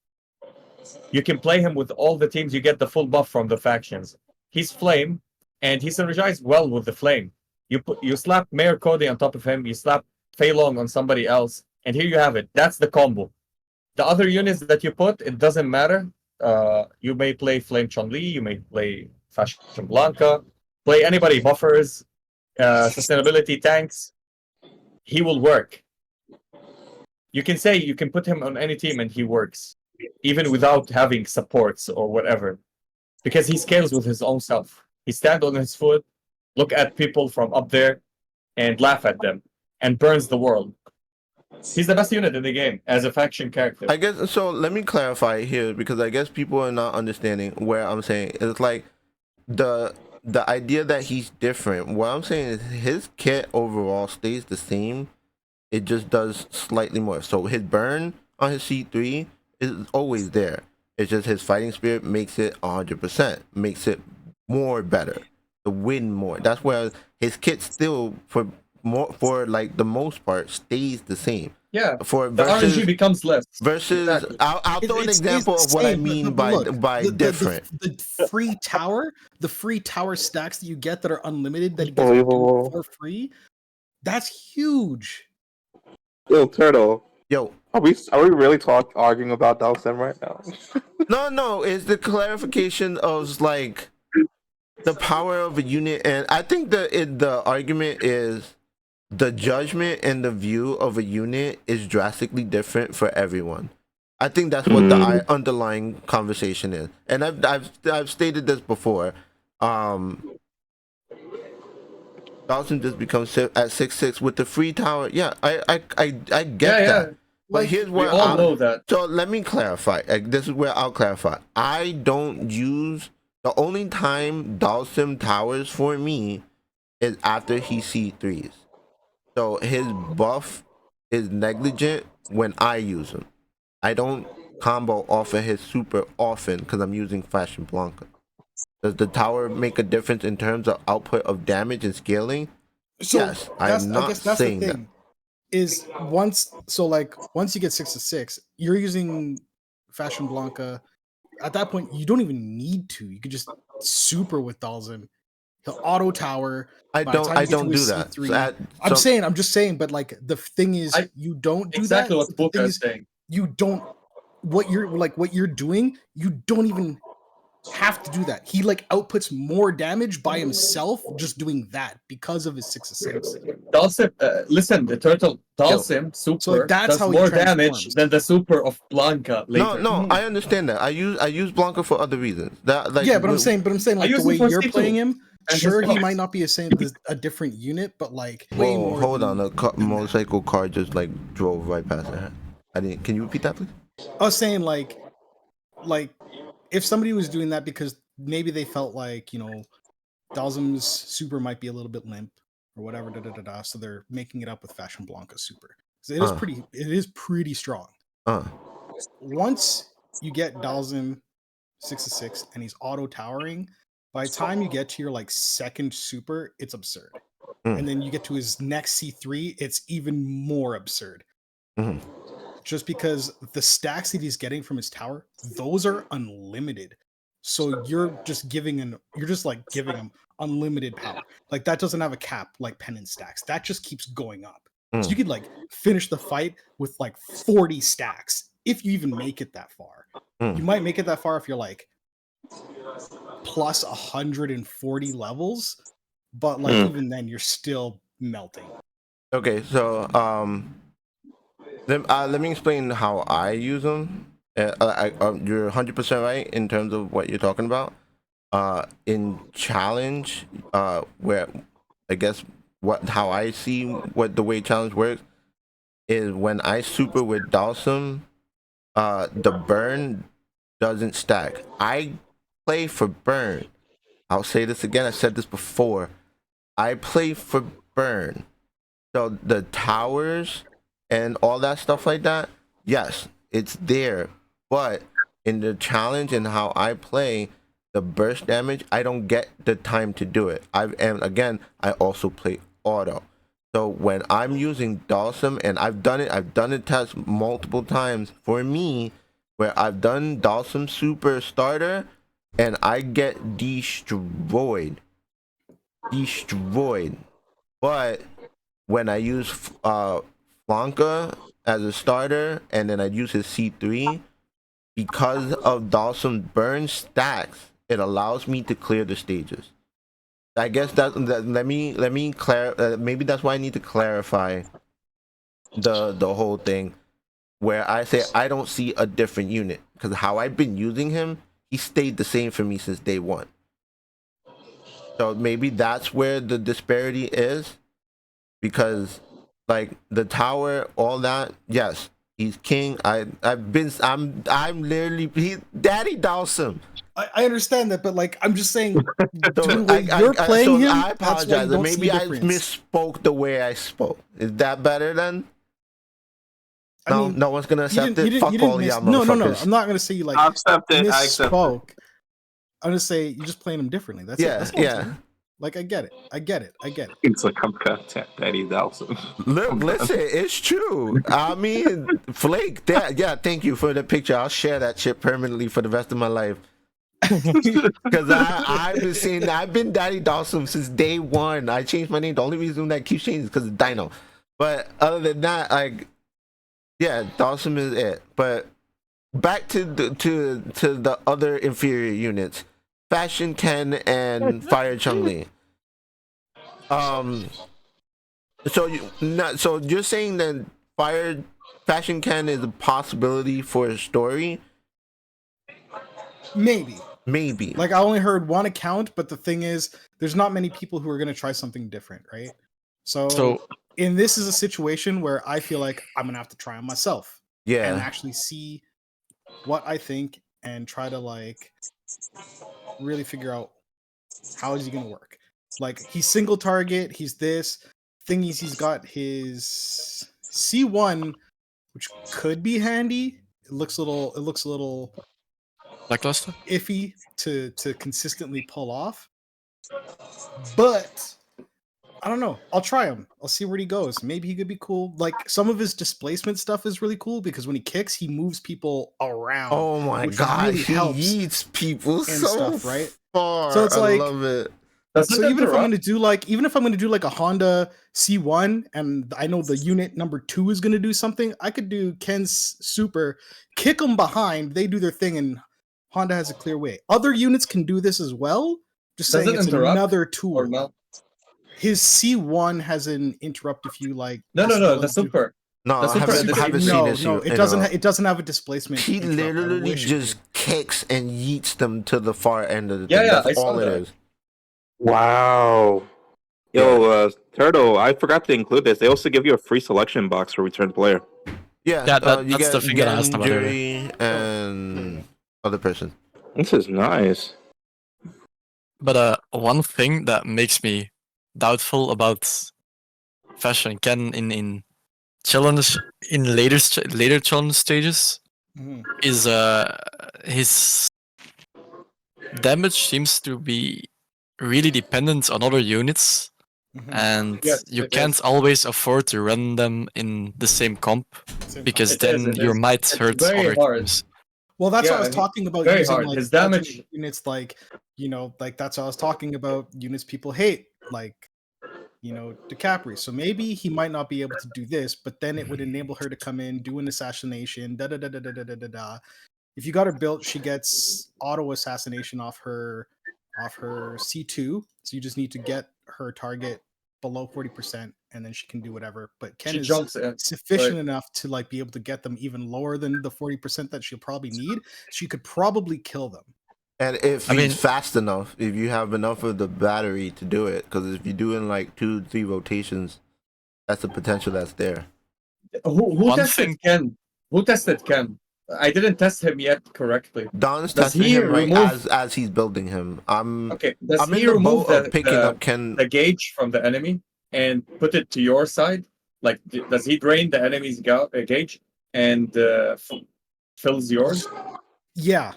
You can play him with all the teams. You get the full buff from the factions. He's Flame, and he synergized well with the Flame. You slap Mayor Cody on top of him. You slap Fei Long on somebody else, and here you have it. That's the combo. The other units that you put, it doesn't matter. You may play Flame Chun Li, you may play Fashion Blanca, play anybody buffers, sustainability tanks. He will work. You can say you can put him on any team and he works, even without having supports or whatever, because he scales with his own self. He stands on his foot, look at people from up there, and laugh at them, and burns the world. He's the best unit in the game as a faction character. I guess so. Let me clarify here because I guess people are not understanding where I'm saying it's like the idea that he's different. What I'm saying is his kit overall stays the same. It just does slightly more. So his burn on his C3 is always there. It's just his fighting spirit makes it 100%, makes it more better, to win more. That's where his kit still for like the most part stays the same. Yeah, For the versus RNG becomes less. versus Exactly. I'll throw an example of what I mean by different. The free tower stacks that you get that are unlimited that you get Unbelievable. for free. That's huge. Yo, Turtle. Yo, Are we really arguing about Dhalsim right now? no, it's the clarification of like the power of a unit, and I think the argument is the judgment and the view of a unit is drastically different for everyone. I think that's what the underlying conversation is, and I've stated this before. Dawson just becomes at 6/6 with the free tower. Yeah, I get that. But Like, here's We where all know that. So let me clarify. This is where I'll clarify. I don't use the only time Dhalsim towers for me is after he C3s. So his buff is negligent when I use him. I don't combo off of his super often because I'm using Fashion Blanca. Does the tower make a difference in terms of output of damage and scaling? So Yes, I'm I not guess that's saying the that. thing. Is once you get 6 to 6, you're using Fashion Blanca. At that point, you don't even need to. You could just super with Dalsim. He'll auto tower. By the time you get to don't do his that. C3, So I'm just saying, but like the thing is, you don't do Exactly that. what The Boca thing is is, saying. you don't what you're doing. You don't even have to do that. He like outputs more damage by himself just doing that because of his 6 to 6. Dalsim, listen, the turtle Dalsim So like super that's does how he more damage transforms. than the super of Blanca later. no, I understand that. I use Blanca for other reasons. That like Yeah, but I'm saying I like the use way him for you're C2 playing him, and sure his he buffs. might not be a different unit, but like way whoa, more. hold than, on. A than that. motorcycle car just like drove right past her. I didn't. Can you repeat that, please? I was saying like if somebody was doing that because maybe they felt like Dalsim's super might be a little bit limp or whatever, so they're making it up with Fashion Blanca's super. 'Cause it is pretty strong. Once you get Dalsim 6 to 6 and he's auto towering, by the time you get to your like second super, it's absurd. And then you get to his next C3, it's even more absurd. Just because the stacks that he's getting from his tower, those are unlimited. So you're just giving him unlimited power. Like that doesn't have a cap like Penance stacks. That just keeps going up. So you could like finish the fight with like 40 stacks if you even make it that far. You might make it that far if you're like plus 140 levels, but like even then you're still melting. Okay, so let me explain how I use them. You're 100% right in terms of what you're talking about. In challenge, where I guess how I see what the way challenge works is when I super with Dalsim, the burn doesn't stack. I play for burn. I'll say this again. I said this before. I play for burn. So the towers and all that stuff like that, yes, it's there. But in the challenge and how I play, the burst damage, I don't get the time to do it. And again, I also play auto. So when I'm using Dalsim, and I've done the test multiple times for me, where I've done Dalsim super starter, and I get destroyed. But when I use Blanca as a starter, and then I use his C3, because of Dalsim burn stacks, it allows me to clear the stages. I guess that let me maybe that's why I need to clarify the whole thing, where I say I don't see a different unit, because how I've been using him, he stayed the same for me since day one. So maybe that's where the disparity is, because like the tower, all that, yes, he's king. I'm literally Daddy Dalsim. I understand that, but like I'm just saying, So the way you're playing him, I that's why apologize. you don't Maybe see a I difference. misspoke the way I spoke. Is that better then? I No, mean, no one's gonna accept it. you Fuck didn't all y'all no. motherfuckers. I'm not gonna say you like I accept it. I accept it. misspoke. I'm gonna say you're just playing him differently. That's it. That's all I'm saying. Like I get it. It's like I'm content, Daddy Dawson. Look, listen, it's true. I mean, Flake, thank you for the picture. I'll share that shit permanently for the rest of my life. Because I've been Daddy Dawson since day one. I changed my name. The only reason that keeps changing is because of Dino. But other than that, like, yeah, Dawson is it. But back to the other inferior units, Fashion Ken and Fire Chun-Li. So you're saying that Fashion Ken is a possibility for a story? Maybe. Maybe. Like I only heard one account, but the thing is, there's not many people who are gonna try something different, right? So and this is a situation where I feel like I'm gonna have to try on myself. Yeah. And actually see what I think and try to like really figure out how is he gonna work. Like he's single target. He's this. Thing is, he's got his C1, which could be handy. It looks a little. It looks a little Lackluster. iffy to consistently pull off. But I don't know. I'll try him. I'll see where he goes. Maybe he could be cool. Like some of his displacement stuff is really cool because when he kicks, he moves people around. Oh my which god, really he helps yeets people and so stuff, right? far. So it's I like- love it. Does So it even if I'm interrupt? gonna do like a Honda C1 and I know the unit number 2 is gonna do something, I could do Ken's super, kick them behind, they do their thing, and Honda has a clear way. Other units can do this as well. Just Does saying it it's interrupt another tool. or not? His C1 has an interrupt if you like. No, dispel the into- super. No, The I super haven't, and the haven't super- seen No, this. no, it doesn't. It doesn't have a displacement. He interrupt. I literally wish it just did. kicks and yeets them to the far end of the Yeah, thing. yeah, That's I saw all it that. is. Wow. Yo, Turtle, I forgot to include this. They also give you a free selection box for return player. Yeah, Yeah, you that's the thing that I asked about earlier. jury and other person. This is nice. But one thing that makes me doubtful about Fashion Ken in challenge in later challenge stages Mhm. is his damage seems to be really dependent on other units, Mhm. and Yes, you it can't is. always afford to run them in the same comp Same because It then is, it you is. might It's hurt very other hard. teams. Well, that's what I Yeah, was talking about very using hard. like His damage- alternate units, like like that's what I was talking about. Units people hate, like DiCaprio. So maybe he might not be able to do this, but then it would enable her to come in, do an assassination. Da da da da da da da da. Da. If you got her built, she gets auto assassination off her C2. So you just need to get her target below 40%, and then she can do whatever. But Ken She is jumps in. sufficient enough to like be able to get them even lower than the 40% that she'll probably need. She could probably kill them. And if I he's mean- fast enough, if you have enough of the battery to do it, because if you're doing like 2-3 rotations, that's the potential that's there. Who One tested thing- Ken? Who tested Ken? I didn't test him yet correctly. Don's Does testing he him right remove- as he's building him. Okay, does I'm he in the remove boat of picking up Ken. the gauge from the enemy and put it to your side? Like, does he drain the enemy's gauge and fills yours? Yeah.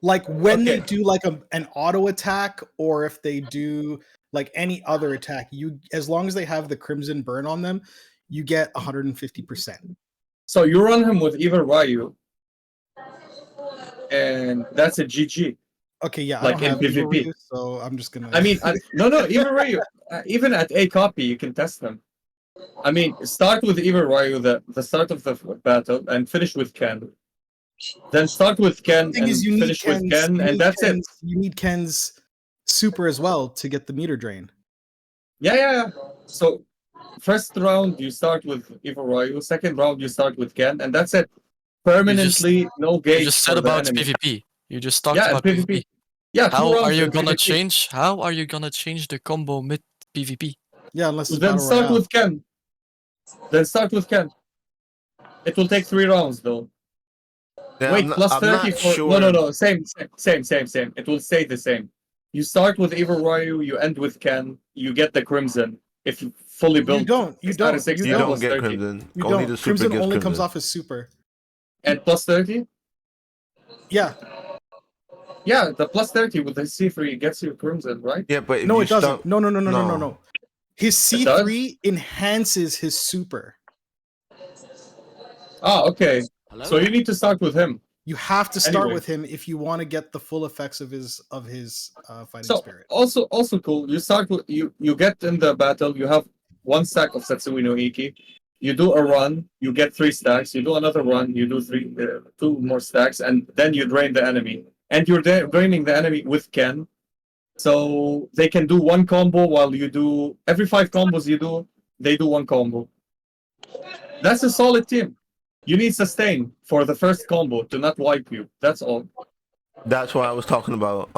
Like when they Okay. do like an auto attack, or if they do like any other attack, as long as they have the crimson burn on them, you get 150%. So you run him with either Ryu, and that's a GG. Okay, yeah, Like I don't in have Evil PvP. Ryu, so I'm just gonna. I mean, no, either Ryu. Even at a copy, you can test them. I mean, start with either Ryu, the start of the battle, and finish with Ken. Then start with Ken the thing and is, you need finish with Ken's, Ken, you and need that's it. Ken's- You need Ken's super as well to get the meter drain. Yeah. So first round you start with Evil Ryu, second round you start with Ken, and that's it. Permanently no gauge. You just said for the about enemy. PvP. You just talked Yeah, about PvP. PvP. Yeah, 2 How are rounds you in gonna PvP. change? How are you gonna change the combo mid PvP? Yeah, unless it's Then battle start royale. with Ken. Then start with Ken. It will take 3 rounds though. Yeah, Wait, I'm not, plus I'm 30 not for sure. no. Same. It will stay the same. You start with Evil Ryu, you end with Ken, you get the Crimson. If you fully build, You don't. You it's not a don't. 60 You and don't plus get 30. crimson. You Only don't. the super Crimson gives only crimson. comes off as super. And plus 30? Yeah. Yeah, the plus 30 with the C3 gets you Crimson, right? Yeah, but if No, you it doesn't. start- No. No. His It does? C3 enhances his super. Okay. So you need to start with him. You have to start Anyway. with him if you want to get the full effects of his fighting So spirit. also cool. You start with you get in the battle. You have 1 stack of Satsui no Iki. You do a run. You get 3 stacks. You do another run. You do 2 more stacks, and then you drain the enemy. And you're draining the enemy with Ken, so they can do 1 combo while you do every 5 combos you do. They do 1 combo. That's a solid team. You need sustain for the first combo to not wipe you. That's all. That's what I was talking about.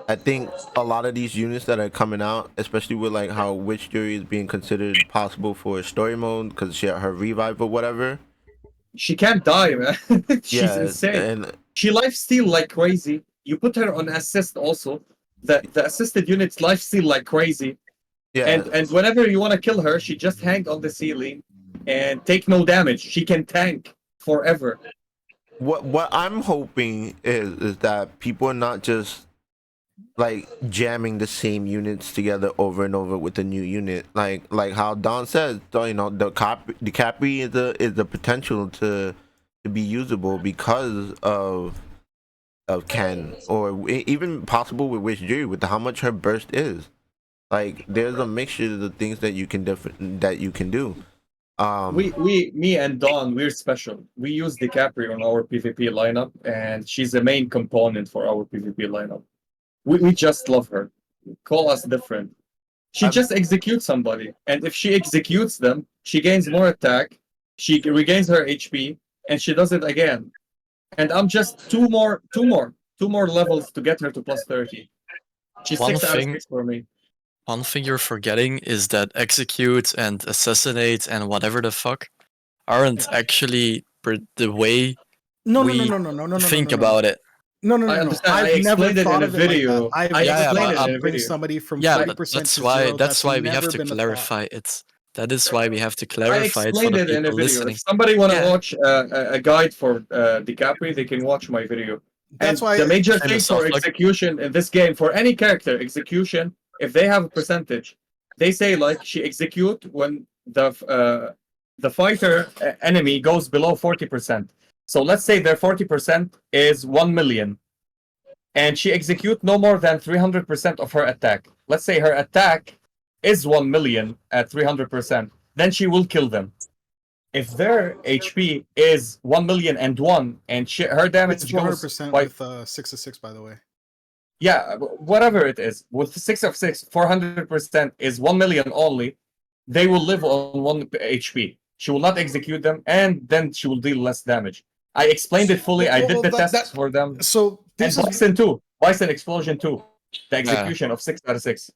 I think a lot of these units that are coming out, especially with like how Witch Fury is being considered possible for story mode because she had her revive or whatever. She can't die, man. She's Yeah, insane. and She lifesteal like crazy. You put her on assist also. the assisted units lifesteal like crazy. Yeah. And whenever you want to kill her, she just hang on the ceiling and take no damage. She can tank forever. What I'm hoping is that people are not just like jamming the same units together over and over with a new unit. Like how Don says, you know, the Capri is the potential to be usable because of Ken, or even possible with Wish Jury with how much her burst is. Like there's a mixture of the things that you can do. Me and Dawn, we're special. We use DiCaprio on our PvP lineup, and she's the main component for our PvP lineup. We just love her. Call us different. She just executes somebody, and if she executes them, she gains more attack, she regains her HP, and she does it again. And I'm just two more levels to get her to plus 30. She's One 6 out of thing- 6 for me. One thing you're forgetting is that execute and assassinate and whatever the fuck aren't actually the way No, we think about it. No, no, I no, no. understand. I I've never explained it thought in a of it like video. that. I've I never explained thought it in a of putting video. somebody from Yeah, 40% but to that's zero. why we have never to been a thought. clarify it. That is why we have to I clarify it for explained the it in a people video. listening. If somebody want to Yeah. watch a guide for DiCaprio, they can watch my video. That's And why the major Same thing as for South Park. execution in this game, for any character execution, if they have a percentage, they say like she execute when the fighter enemy goes below 40%. So let's say their 40% is 1 million, and she execute no more than 300% of her attack. Let's say her attack is 1 million at 300%, then she will kill them. If their HP is 1,000,001 and her damage it's goes 400% by with 6 of 6, by the way. yeah, whatever it is, with 6 of 6, 400% is 1 million only. They will live on 1 HP. She will not execute them, and then she will deal less damage. I explained it fully. I did the tests for them. So And this is Bison 2, Bison Explosion 2, the execution of 6 out of 6.